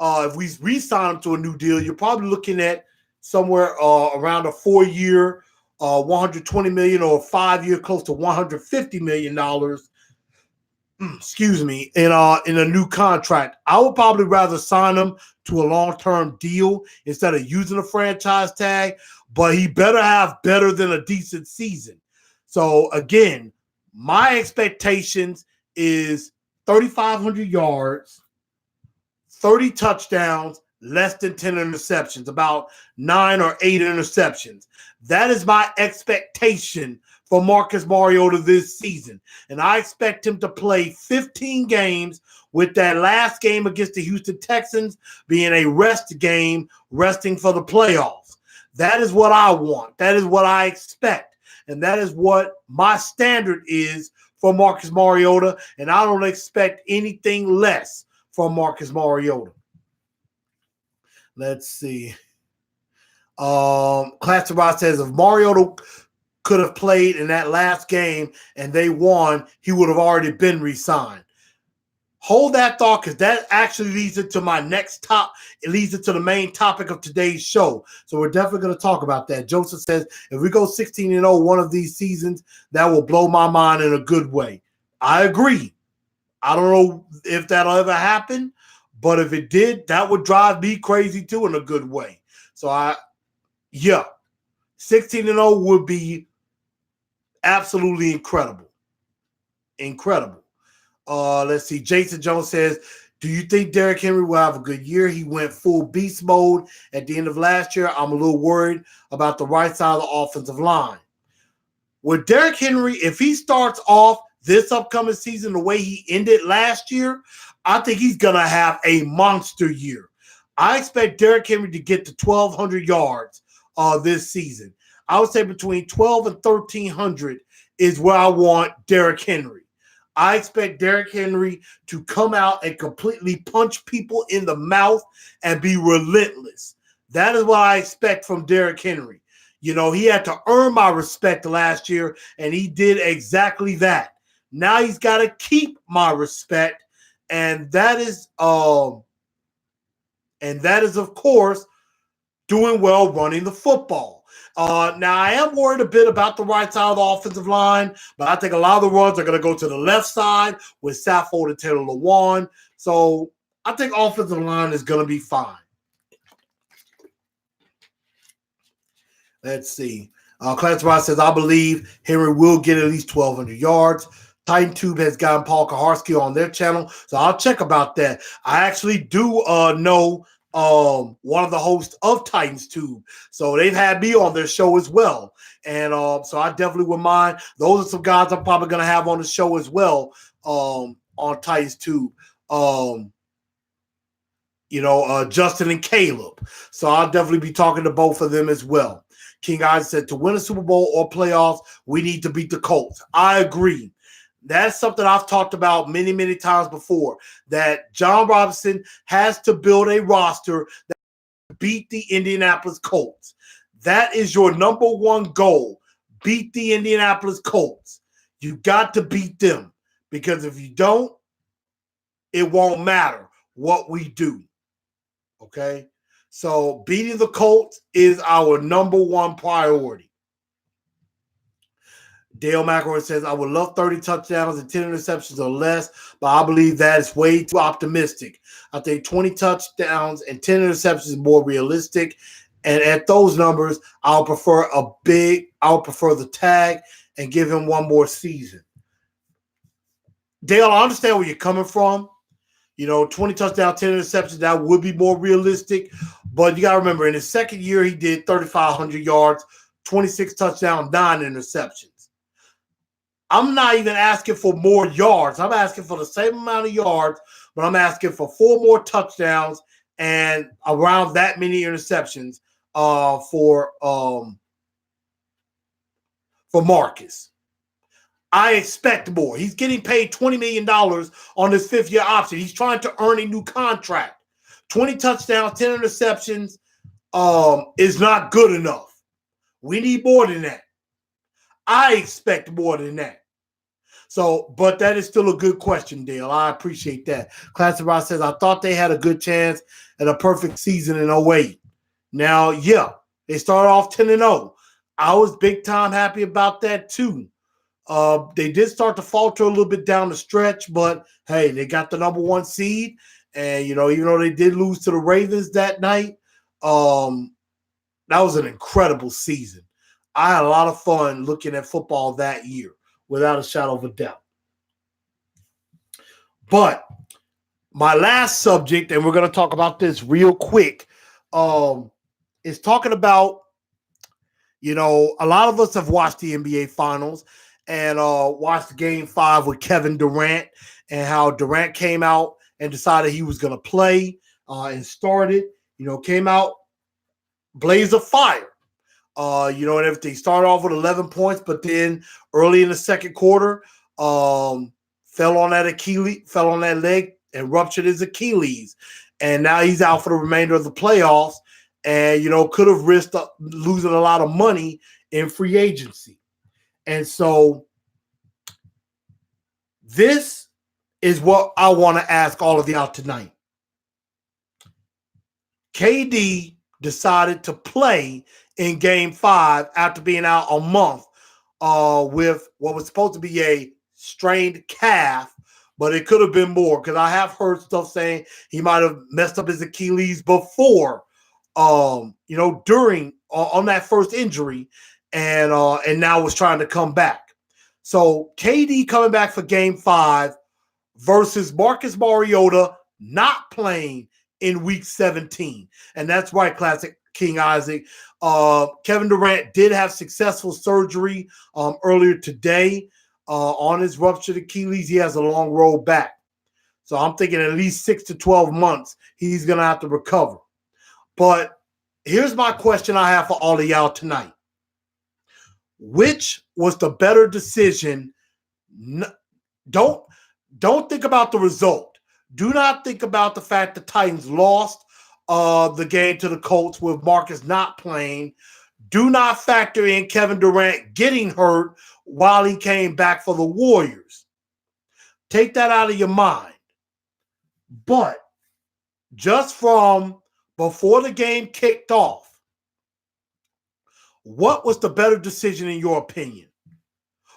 if we re-sign him to a new deal, you're probably looking at somewhere around a 4-year, $120 million, or a 5-year, close to $150 million. Excuse me, in a new contract. I would probably rather sign him to a long-term deal instead of using a franchise tag. But he better have better than a decent season. So again, my expectations is 3,500 yards, 30 touchdowns, less than 10 interceptions, about 9 or 8 interceptions. That is my expectation for Marcus Mariota this season. And I expect him to play 15 games, with that last game against the Houston Texans being a rest game, resting for the playoffs. That is what I want. That is what I expect. And that is what my standard is for Marcus Mariota. And I don't expect anything less from Marcus Mariota. Let's see. Classic Rod says, if Mariota could have played in that last game and they won, he would have already been re-signed. Hold that thought, because that actually leads into my next top. It leads into the main topic of today's show. So we're definitely going to talk about that. Joseph says, if we go 16-0 one of these seasons, that will blow my mind in a good way. I agree. I don't know if that'll ever happen, but if it did, that would drive me crazy too in a good way. So 16-0 would be absolutely incredible. Incredible. Let's see. Jason Jones says, do you think Derrick Henry will have a good year? He went full beast mode at the end of last year. I'm a little worried about the right side of the offensive line. With Derrick Henry, if he starts off this upcoming season the way he ended last year, I think he's going to have a monster year. I expect Derrick Henry to get to 1,200 yards this season. I would say between 1,200 and 1,300 is where I want Derrick Henry. I expect Derrick Henry to come out and completely punch people in the mouth and be relentless. That is what I expect from Derrick Henry. You know, he had to earn my respect last year, and he did exactly that. Now he's got to keep my respect, and that is, of course, doing well running the football. Now, I am worried a bit about the right side of the offensive line, but I think a lot of the runs are going to go to the left side with Saffold and Taylor Lewan. So I think offensive line is going to be fine. Let's see. Clarence Ross says, I believe Henry will get at least 1,200 yards. Titan Tube has gotten Paul Kaharski on their channel, so I'll check about that. I actually do know one of the hosts of Titans Tube, so they've had me on their show as well, and so I definitely would mind. Those are some guys I'm probably going to have on the show as well on Titans Tube. Justin and Caleb. So I'll definitely be talking to both of them as well. King Isaac said, to win a Super Bowl or playoffs, we need to beat the Colts. I agree. That's something I've talked about many, many times before, that John Robinson has to build a roster that beat the Indianapolis Colts. That is your number one goal. Beat the Indianapolis Colts. You got to beat them, because if you don't, it won't matter what we do. Okay? So beating the Colts is our number one priority. Dale McElroy says, I would love 30 touchdowns and 10 interceptions or less, but I believe that is way too optimistic. I think 20 touchdowns and 10 interceptions is more realistic. And at those numbers, I'll prefer the tag and give him one more season. Dale, I understand where you're coming from. 20 touchdowns, 10 interceptions, that would be more realistic. But you got to remember, in his second year, he did 3,500 yards, 26 touchdowns, 9 interceptions. I'm not even asking for more yards. I'm asking for the same amount of yards, but I'm asking for 4 more touchdowns and around that many interceptions for Marcus. I expect more. He's getting paid $20 million on his 5th-year option. He's trying to earn a new contract. 20 touchdowns, 10 interceptions is not good enough. We need more than that. I expect more than that. So, but that is still a good question, Dale. I appreciate that. Classic Ross says, I thought they had a good chance at a perfect season in 08. Now, yeah, they started off 10-0. I was big time happy about that too. They did start to falter a little bit down the stretch, but hey, they got the number 1 seed. And, even though they did lose to the Ravens that night, that was an incredible season. I had a lot of fun looking at football that year, without a shadow of a doubt. But my last subject, and we're going to talk about this real quick, is talking about, a lot of us have watched the NBA Finals and watched Game 5 with Kevin Durant, and how Durant came out and decided he was going to play and started, came out blaze of fire. And everything started off with 11 points, but then early in the second quarter, fell on that leg and ruptured his Achilles. And now he's out for the remainder of the playoffs, and, could have risked losing a lot of money in free agency. And so this is what I want to ask all of y'all tonight. KD decided to play in Game 5 after being out a month with what was supposed to be a strained calf, but it could have been more, because I have heard stuff saying he might have messed up his Achilles before, during on that first injury, and now was trying to come back. So KD coming back for Game 5 versus Marcus Mariota not playing in Week 17. And that's right, Classic King Isaac. Kevin Durant did have successful surgery earlier today on his ruptured Achilles. He has a long road back. So I'm thinking at least 6 to 12 months he's going to have to recover. But here's my question I have for all of y'all tonight. Which was the better decision? Don't think about the result. Do not think about the fact the Titans lost the game to the Colts with Marcus not playing. Do not factor in Kevin Durant getting hurt while he came back for the Warriors. Take that out of your mind. But just from before the game kicked off, What was the better decision in your opinion?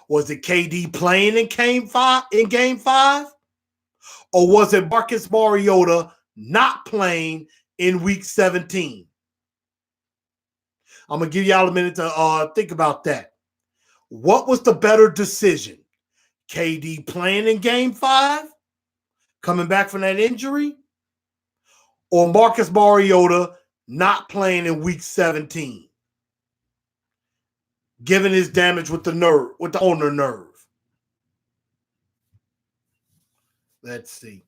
Was it KD playing in game five? Or was it Marcus Mariota not playing in week 17? I'm going to give y'all a minute to think about that. What was the better decision? KD playing in game five, coming back from that injury, or Marcus Mariota not playing in week 17, given his damage with the ulnar nerve? Let's see.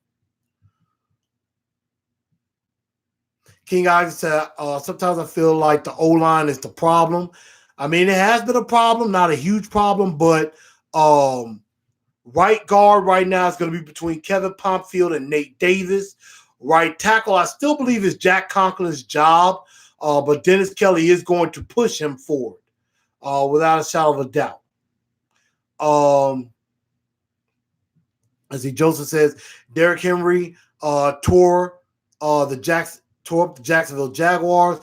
King Isaac said, sometimes I feel like the O-line is the problem. I mean, it has been a problem, not a huge problem, but right guard right now is going to be between Kevin Pompfield and Nate Davis. Right tackle, I still believe is Jack Conklin's job, but Dennis Kelly is going to push him forward without a shadow of a doubt. As Joseph says, Derrick Henry tore the Jacksonville Jaguars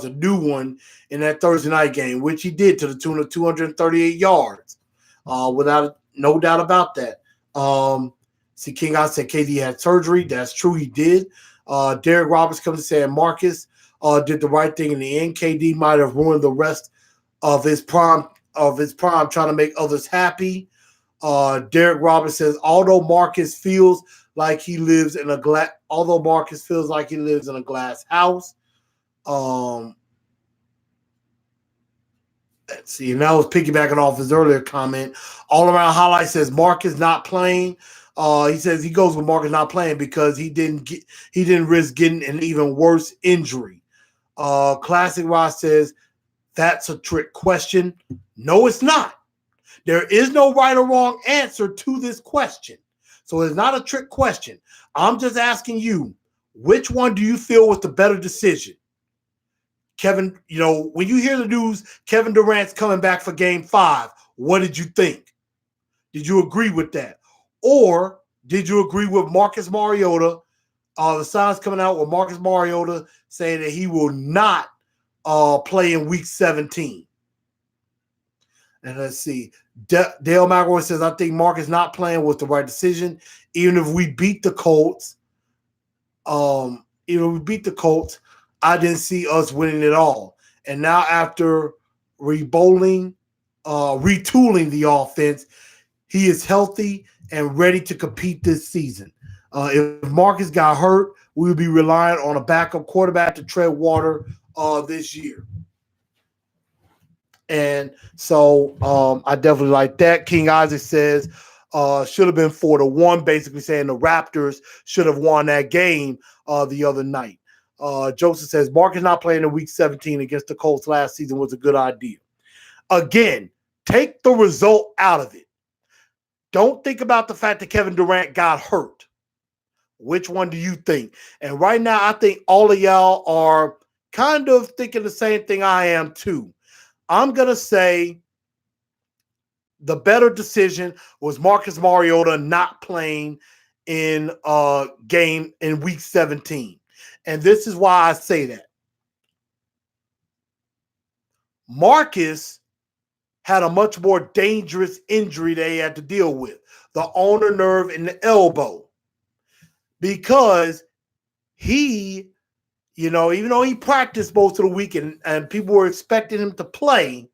a new one in that Thursday night game, which he did to the tune of 238 yards. Without no doubt about that. King I said KD had surgery. That's true, he did. Derek Roberts comes and saying Marcus did the right thing in the end. KD might have ruined the rest of his prime trying to make others happy. Derek Roberts says, although Marcus feels like he lives in a glass house. Let's see, and that was piggybacking off his earlier comment. All Around Highlight says Marcus not playing. He says he goes with Marcus not playing because he didn't risk getting an even worse injury. Classic Ross says that's a trick question. No, it's not. There is no right or wrong answer to this question. So it's not a trick question. I'm just asking you, which one do you feel was the better decision? Kevin, when you hear the news, Kevin Durant's coming back for game 5, what did you think? Did you agree with that? Or did you agree with Marcus Mariota? The signs coming out with Marcus Mariota saying that he will not play in week 17. And let's see. Dale McElroy says, I think Marcus not playing was the right decision. Even if we beat the Colts, I didn't see us winning at all. And now after retooling the offense, he is healthy and ready to compete this season. If Marcus got hurt, we would be relying on a backup quarterback to tread water this year. And so I definitely like that. King Isaac says should have been 4-1, basically saying the Raptors should have won that game the other night. Joseph says Marcus not playing in week 17 against the Colts last season was a good idea. Again, take the result out of it. Don't think about the fact that Kevin Durant got hurt. Which one do you think? And right now, I think all of y'all are kind of thinking the same thing I am too. I'm going to say the better decision was Marcus Mariota not playing in a game in week 17. And this is why I say that. Marcus had a much more dangerous injury that he had to deal with, the ulnar nerve in the elbow. Because he, even though he practiced most of the week and people were expecting him to play,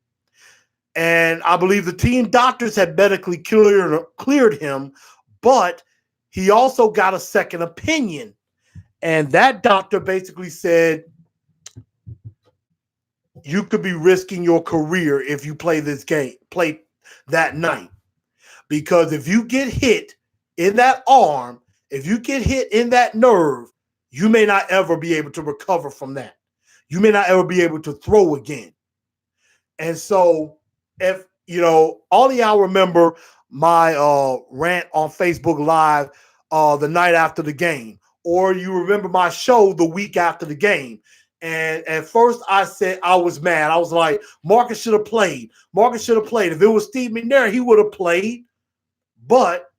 and I believe the team doctors had medically cleared him, but he also got a second opinion. And that doctor basically said, you could be risking your career if you play that night. Because if you get hit in that arm, if you get hit in that nerve, you may not ever be able to recover from that. You may not ever be able to throw again. And so, if, all of y'all remember my rant on Facebook Live the night after the game, or you remember my show the week after the game. And at first I said I was mad. I was like, Marcus should have played. Marcus should have played. If it was Steve McNair, he would have played. But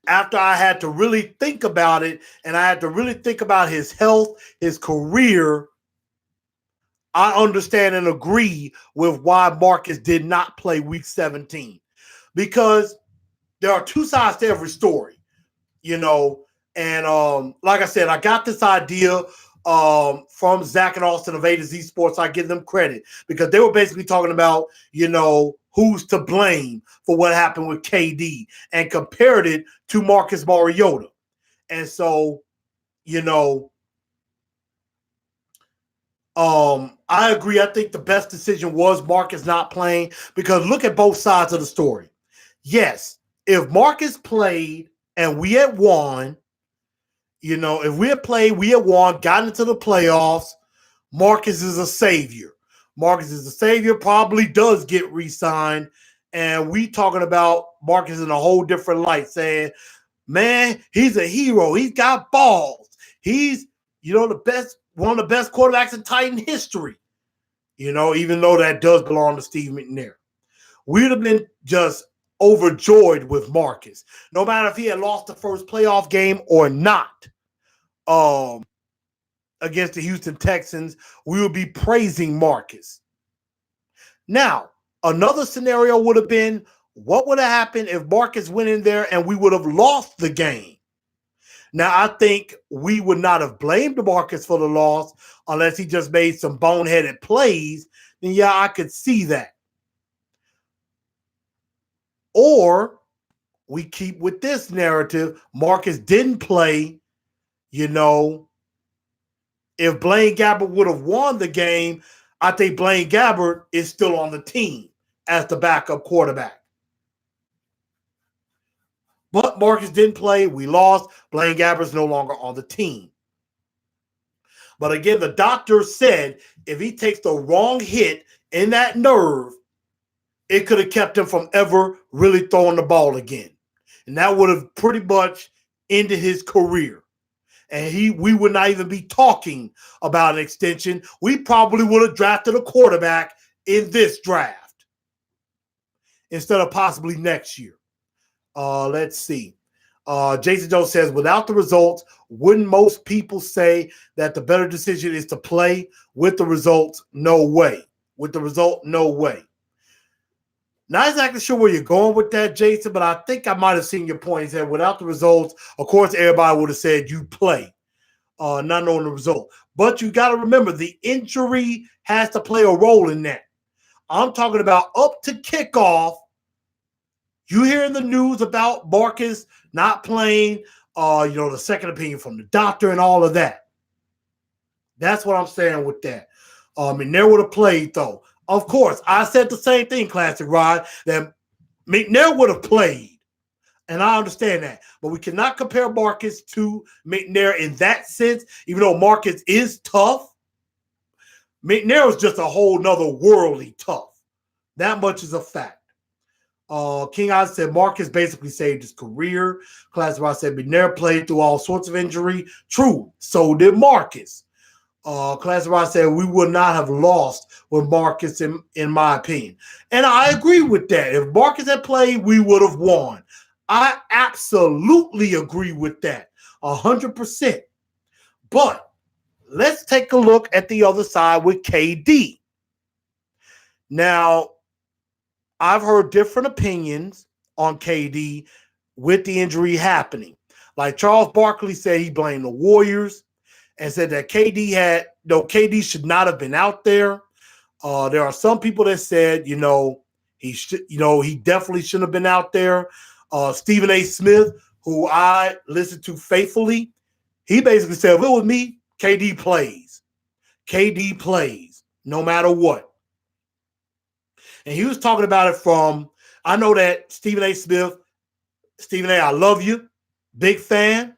after I had to really think about it, and I had to really think about his health, his career, I understand and agree with why Marcus did not play week 17, because there are two sides to every story, you know. And like I said, I got this idea from Zach and Austin of A to Z Sports. I give them credit because they were basically talking about, you know, who's to blame for what happened with KD and compared it to Marcus Mariota. And so, you know, I agree. I think the best decision was Marcus not playing, because look at both sides of the story. Yes, if Marcus played and we had won, you know, if we had played, we had won, got into the playoffs, Marcus is a savior. Marcus is a savior, probably does get re-signed. And we talking about Marcus in a whole different light, saying, man, he's a hero. He's got balls. He's, you know, the best, one of the best quarterbacks in Titan history. You know, even though that does belong to Steve McNair. We'd have been just overjoyed with Marcus, no matter if he had lost the first playoff game or not. Against the Houston Texans, we would be praising Marcus. Now, another scenario would have been, what would have happened if Marcus went in there and we would have lost the game? Now, I think we would not have blamed Marcus for the loss unless he just made some boneheaded plays. Then, yeah, I could see that. Or we keep with this narrative, Marcus didn't play, you know. If Blaine Gabbert would have won the game, I think Blaine Gabbert is still on the team as the backup quarterback. But Marcus didn't play. We lost. Blaine Gabbert's no longer on the team. But again, the doctor said if he takes the wrong hit in that nerve, it could have kept him from ever really throwing the ball again. And that would have pretty much ended his career. And we would not even be talking about an extension. We probably would have drafted a quarterback in this draft instead of possibly next year. Let's see. Jason Jones says, without the results, wouldn't most people say that the better decision is to play? With the results, no way. With the result, no way. Not exactly sure where you're going with that, Jason, but I think I might have seen your point. He said, without the results, of course, everybody would have said you play, not knowing the result. But you got to remember, the injury has to play a role in that. I'm talking about up to kickoff. You hear in the news about Marcus not playing, you know, the second opinion from the doctor and all of that. That's what I'm saying with that. McNair would have played, though. Of course, I said the same thing, Classic Rod, that McNair would have played. And I understand that. But we cannot compare Marcus to McNair in that sense, even though Marcus is tough. McNair was just a whole nother worldly tough. That much is a fact. King Oz said Marcus basically saved his career. Classic Rod said McNair played through all sorts of injury. True. So did Marcus. Classic Rod said we would not have lost with Marcus, in my opinion. And I agree with that. If Marcus had played, we would have won. I absolutely agree with that, 100%. But let's take a look at the other side with KD. Now, I've heard different opinions on KD with the injury happening. Like Charles Barkley said he blamed the Warriors and said that KD should not have been out there. There are some people that said, he definitely shouldn't have been out there. Stephen A. Smith, who I listened to faithfully, he basically said, if it was me, KD plays. KD plays no matter what. And he was talking about it from, I know that Stephen A. Smith, Stephen A., I love you. Big fan.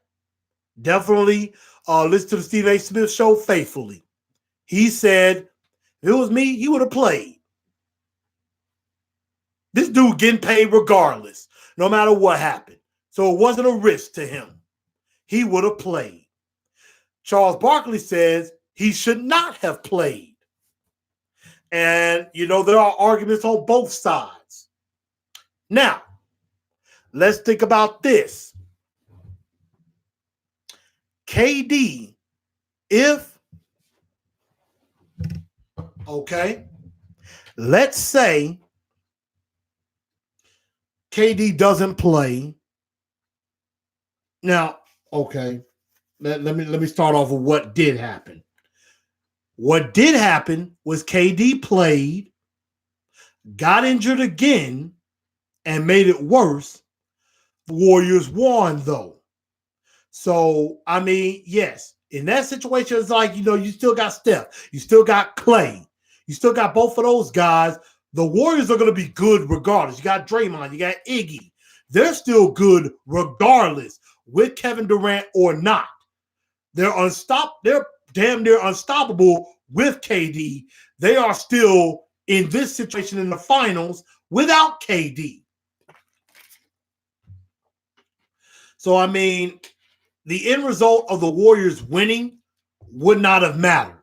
Definitely listen to the Stephen A. Smith show faithfully. He said, if it was me, he would have played. This dude getting paid regardless, no matter what happened. So it wasn't a risk to him. He would have played. Charles Barkley says he should not have played. And, there are arguments on both sides. Now, let's think about this. KD, if Okay. Let's say KD doesn't play. Now, okay. Let me start off with what did happen. What did happen was KD played, got injured again, and made it worse. The Warriors won, though. So, I mean, yes, in that situation, it's like, you still got Steph, you still got Clay, you still got both of those guys. The Warriors are going to be good regardless. You got Draymond, you got Iggy. They're still good regardless with Kevin Durant or not. They're They're damn near unstoppable with KD. They are still in this situation in the finals without KD. So, I mean, the end result of the Warriors winning would not have mattered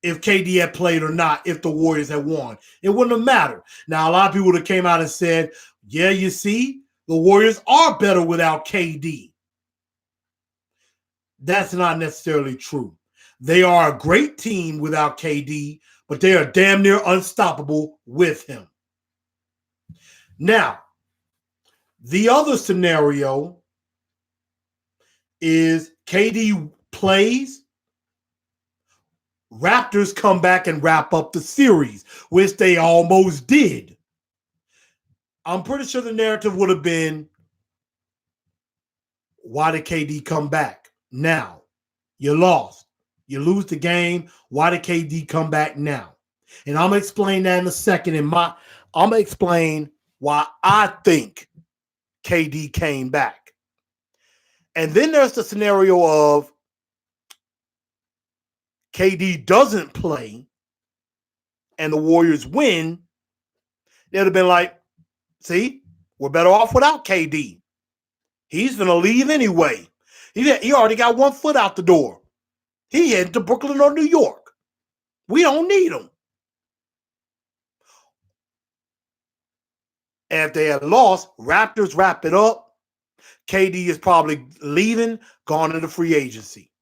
if KD had played or not, if the Warriors had won. It wouldn't have mattered. Now, a lot of people would have came out and said, yeah, you see, the Warriors are better without KD. That's not necessarily true. They are a great team without KD, but they are damn near unstoppable with him. Now, the other scenario is KD plays, Raptors come back and wrap up the series, which they almost did. I'm pretty sure the narrative would have been, why did KD come back now? You lost. You lose the game. Why did KD come back now? And I'm going to explain that in a second. I'm going to explain why I think KD came back. And then there's the scenario of KD doesn't play and the Warriors win. They'd have been like, see, we're better off without KD. He's going to leave anyway. He already got one foot out the door. He headed to Brooklyn or New York. We don't need him. And if they had lost, Raptors wrap it up. KD is probably leaving, gone into free agency.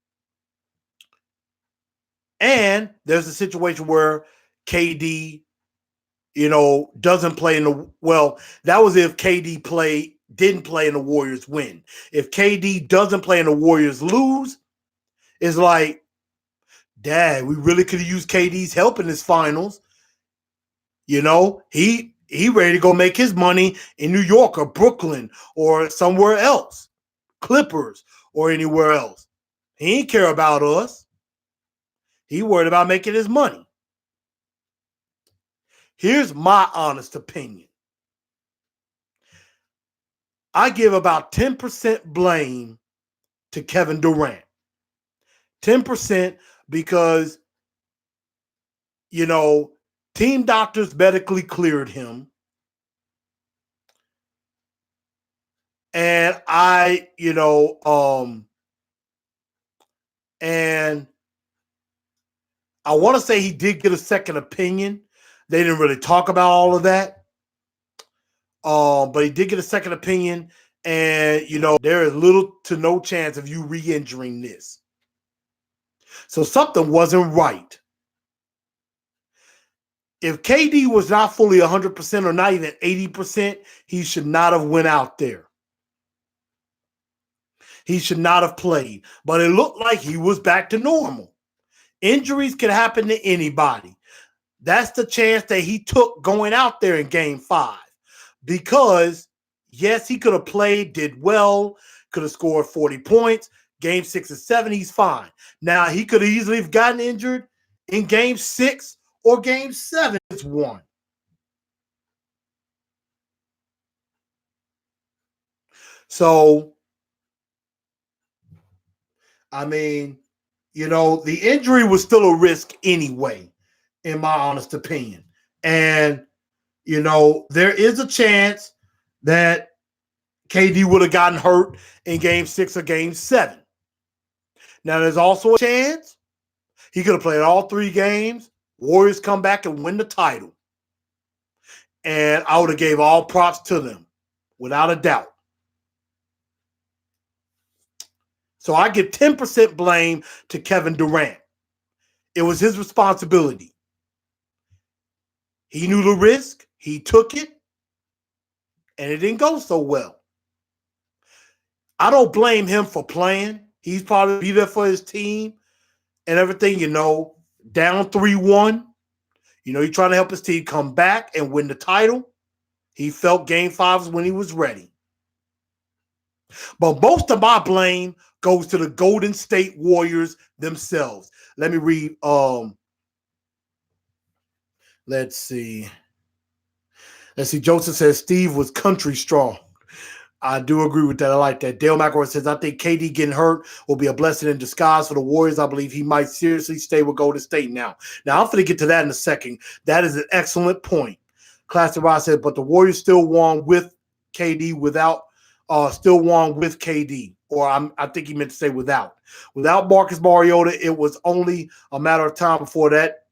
And there's a situation where KD, doesn't play in the, well, that was if KD didn't play and the Warriors win. If KD doesn't play and the Warriors lose, it's like, Dad, we really could have used KD's help in this finals. He ready to go make his money in New York or Brooklyn or somewhere else, Clippers or anywhere else. He ain't care about us. He worried about making his money. Here's my honest opinion. I give about 10% blame to Kevin Durant. 10% because, team doctors medically cleared him. And and I want to say he did get a second opinion. They didn't really talk about all of that. But he did get a second opinion. And, there is little to no chance of you re-injuring this. So something wasn't right. If KD was not fully 100% or not even 80%, he should not have went out there. He should not have played. But it looked like he was back to normal. Injuries can happen to anybody. That's the chance that he took going out there in Game 5. Because, yes, he could have played, did well, could have scored 40 points. Game 6 and 7, he's fine. Now, he could have easily have gotten injured in Game 6 or Game 7. It's one. So, I mean, the injury was still a risk anyway, in my honest opinion. And, there is a chance that KD would have gotten hurt in Game 6 or Game 7. Now, there's also a chance he could have played all 3 games, Warriors come back and win the title. And I would have gave all props to them, without a doubt. So I give 10% blame to Kevin Durant. It was his responsibility. He knew the risk. He took it, and it didn't go so well. I don't blame him for playing. He's probably be there for his team and everything, down 3-1. He's trying to help his team come back and win the title. He felt game 5 was when he was ready. But most of my blame goes to the Golden State Warriors themselves. Let me read. Let's see. Joseph says Steve was country strong. I do agree with that. I like that. Dale McElroy says, I think KD getting hurt will be a blessing in disguise for the Warriors. I believe he might seriously stay with Golden State now. Now, I'm going to get to that in a second. That is an excellent point. Classic Ross said, but the Warriors still won with KD still won with KD. Or I think he meant to say without. Without Marcus Mariota, it was only a matter of time before that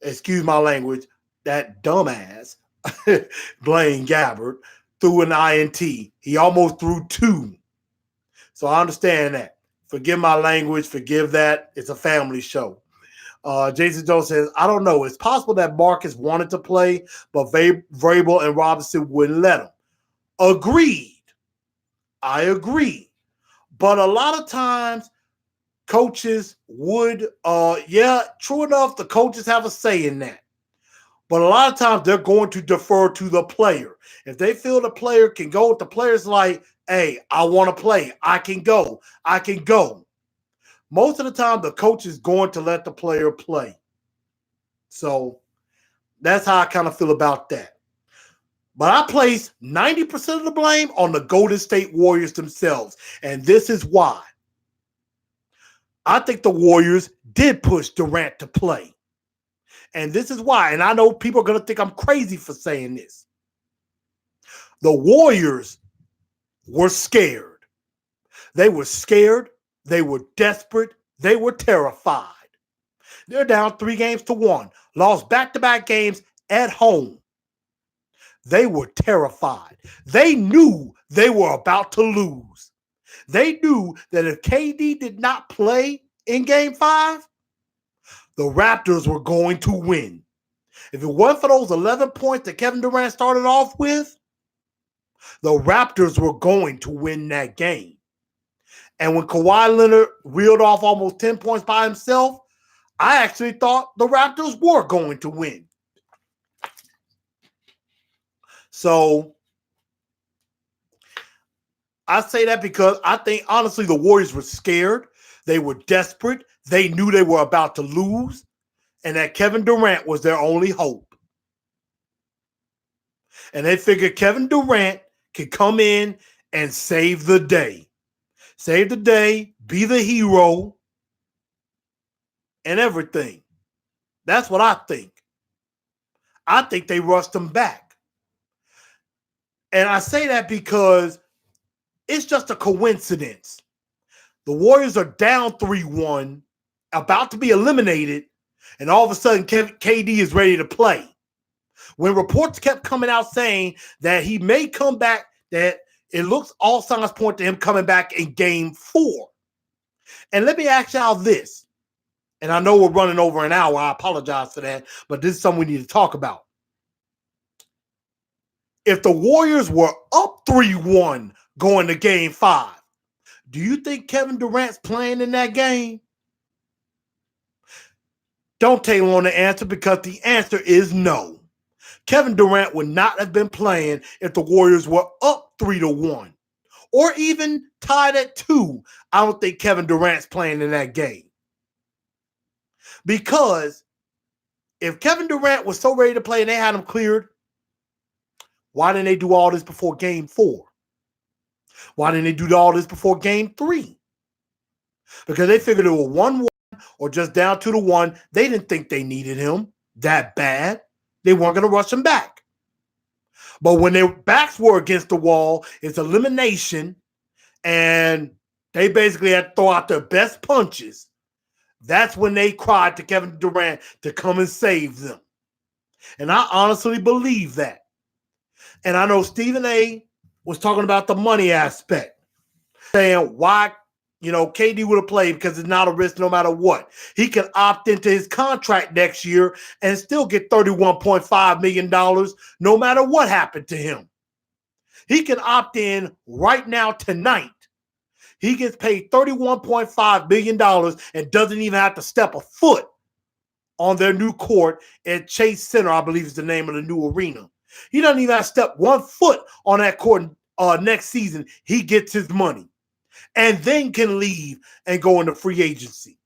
excuse my language, that dumbass, Blaine Gabbert, threw an INT. He almost threw 2. So I understand that. Forgive my language. Forgive that. It's a family show. Jason Jones says, I don't know. It's possible that Marcus wanted to play, but Vrabel and Robinson wouldn't let him. Agreed. I agree. But a lot of times, coaches would, true enough, the coaches have a say in that. But a lot of times they're going to defer to the player. If they feel the player can go, the player's like, hey, I want to play. I can go. Most of the time, the coach is going to let the player play. So that's how I kind of feel about that. But I place 90% of the blame on the Golden State Warriors themselves. And this is why. I think the Warriors did push Durant to play. And this is why. And I know people are going to think I'm crazy for saying this. The Warriors were scared. They were scared. They were desperate. They were terrified. They're down 3-1. Lost back-to-back games at home. They were terrified. They knew they were about to lose. They knew that if KD did not play in Game 5, the Raptors were going to win. If it wasn't for those 11 points that Kevin Durant started off with, the Raptors were going to win that game. And when Kawhi Leonard reeled off almost 10 points by himself, I actually thought the Raptors were going to win. So I say that because I think, honestly, the Warriors were scared. They were desperate. They knew they were about to lose, and that Kevin Durant was their only hope. And they figured Kevin Durant could come in and save the day. Save the day, be the hero, and everything. That's what I think. I think they rushed him back. And I say that because it's just a coincidence. The Warriors are down 3-1, about to be eliminated, and all of a sudden KD is ready to play. When reports kept coming out saying that he may come back, that it looks all signs point to him coming back in Game 4. And let me ask y'all this, and I know we're running over an hour. I apologize for that, but this is something we need to talk about. If the Warriors were up 3-1 going to Game 5, do you think Kevin Durant's playing in that game? Don't take long to answer, because the answer is no. Kevin Durant would not have been playing if the Warriors were up 3-1 or even tied at 2. I don't think Kevin Durant's playing in that game. Because if Kevin Durant was so ready to play and they had him cleared, why didn't they do all this before Game 4? Why didn't they do all this before Game 3? Because they figured it was 1-1 or just down 2-1. They didn't think they needed him that bad. They weren't going to rush him back. But when their backs were against the wall, it's elimination, and they basically had to throw out their best punches. That's when they cried to Kevin Durant to come and save them. And I honestly believe that. And I know Stephen A. was talking about the money aspect, saying, why KD would have played because it's not a risk no matter what. He can opt into his contract next year and still get $31.5 million no matter what happened to him. He can opt in right now tonight. He gets paid $31.5 million and doesn't even have to step a foot on their new court at Chase Center, I believe is the name of the new arena. He doesn't even have to step 1 foot on that court next season. He gets his money and then can leave and go into free agency.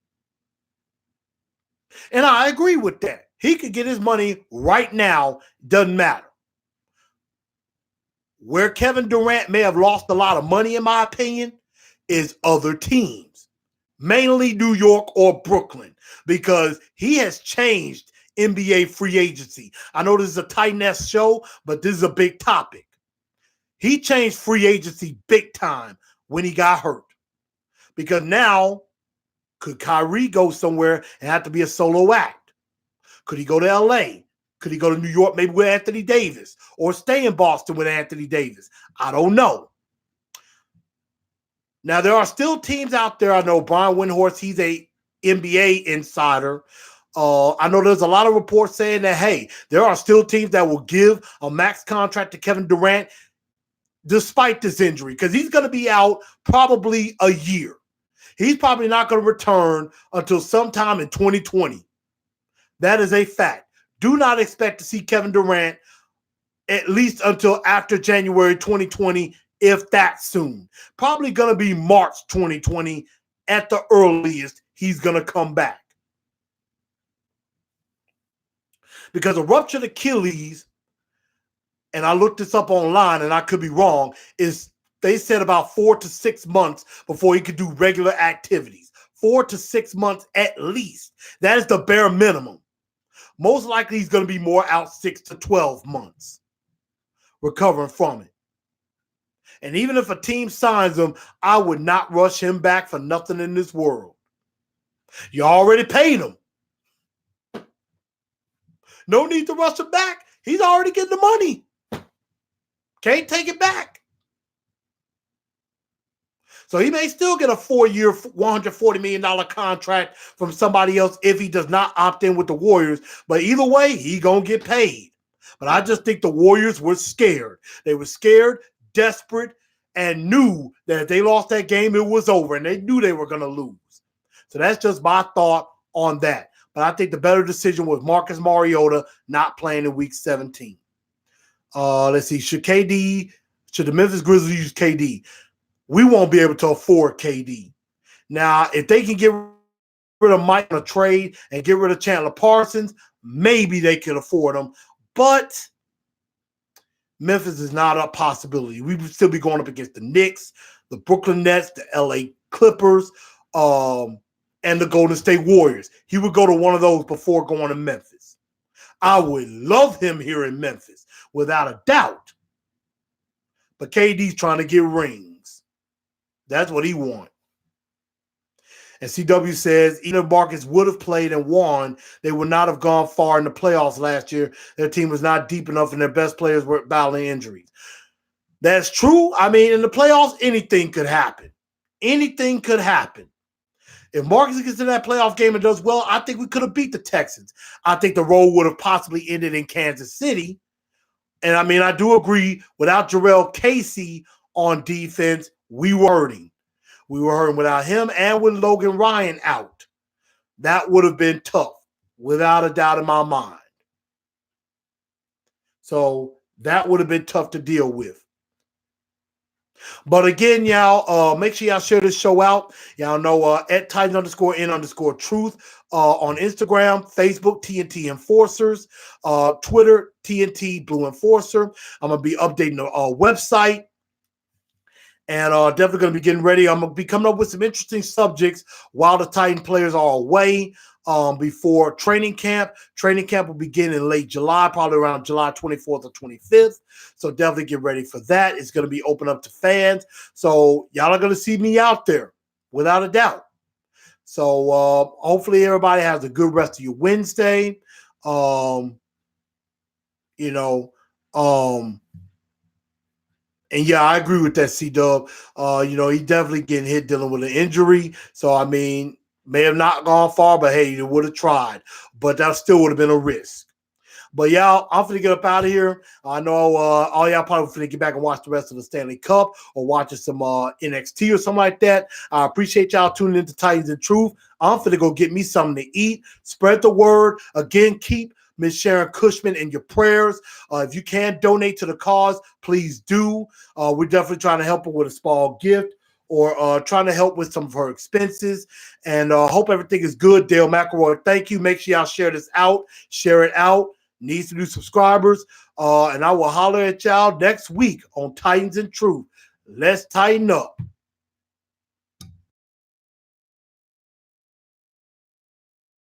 And I agree with that. He could get his money right now, doesn't matter. Where Kevin Durant may have lost a lot of money, in my opinion, is other teams, mainly New York or Brooklyn, because he has changed NBA free agency. I know this is a TITANS show, but this is a big topic. He changed free agency big time when he got hurt, because now could Kyrie go somewhere and have to be a solo act? Could he go to LA? Could he go to New York maybe with Anthony Davis, or stay in Boston with Anthony Davis? I don't know. Now, there are still teams out there. I know Brian Windhorst, he's a NBA insider. I know there's a lot of reports saying that, hey, there are still teams that will give a max contract to Kevin Durant despite this injury, because he's going to be out probably a year. He's probably not going to return until sometime in 2020. That is a fact. Do not expect to see Kevin Durant at least until after January 2020, if that soon. Probably going to be March 2020 at the earliest he's going to come back. Because a ruptured Achilles, and I looked this up online and I could be wrong, is they said about 4 to 6 months before he could do regular activities. 4 to 6 months at least. That is the bare minimum. Most likely he's going to be more out 6 to 12 months recovering from it. And even if a team signs him, I would not rush him back for nothing in this world. You already paid him. No need to rush him back. He's already getting the money. Can't take it back. So he may still get a 4-year, $140 million contract from somebody else if he does not opt in with the Warriors. But either way, he going to get paid. But I just think the Warriors were scared. They were scared, desperate, and knew that if they lost that game, it was over. And they knew they were going to lose. So that's just my thought on that. But I think the better decision was Marcus Mariota not playing in Week 17. Let's see. Should the Memphis Grizzlies use KD? We won't be able to afford KD. Now, if they can get rid of Mike in a trade and get rid of Chandler Parsons, maybe they can afford him. But Memphis is not a possibility. We would still be going up against the Knicks, the Brooklyn Nets, the LA Clippers, and the Golden State Warriors. He would go to one of those before going to Memphis. I would love him here in Memphis, without a doubt. But KD's trying to get rings. That's what he wants. And CW says, even if Marcus would have played and won, they would not have gone far in the playoffs last year. Their team was not deep enough and their best players were battling injuries. That's true. I mean, in the playoffs, anything could happen. Anything could happen. If Marcus gets in that playoff game and does well, I think we could have beat the Texans. I think the road would have possibly ended in Kansas City. And I mean, I do agree, without Jarrell Casey on defense, we were hurting. We were hurting without him and with Logan Ryan out. That would have been tough, without a doubt in my mind. So that would have been tough to deal with. But again, y'all, make sure y'all share this show out. Y'all know at Titans_N_Truth on Instagram, Facebook, TNT Enforcers, Twitter, TNT Blue Enforcer. I'm going to be updating the website. And definitely going to be getting ready. I'm going to be coming up with some interesting subjects while the Titan players are away before training camp. Training camp will begin in late July, probably around July 24th or 25th. So definitely get ready for that. It's going to be open up to fans. So y'all are going to see me out there, without a doubt. So hopefully everybody has a good rest of your Wednesday. And yeah, I agree with that, C-Dub. He definitely getting hit dealing with an injury. So, I mean, may have not gone far, but hey, you would have tried. But that still would have been a risk. But y'all, I'm finna get up out of here. I know all y'all probably finna get back and watch the rest of the Stanley Cup or watching some NXT or something like that. I appreciate y'all tuning into Titans and Truth. I'm finna go get me something to eat. Spread the word. Again, keep Miss Sharon Cushman in your prayers. If you can donate to the cause, please do. We're definitely trying to help her with a small gift or trying to help with some of her expenses. And hope everything is good. Dale McElroy, thank you. Make sure y'all share this out. Share it out. Needs to new subscribers. And I will holler at y'all next week on Titans and Truth. Let's tighten up.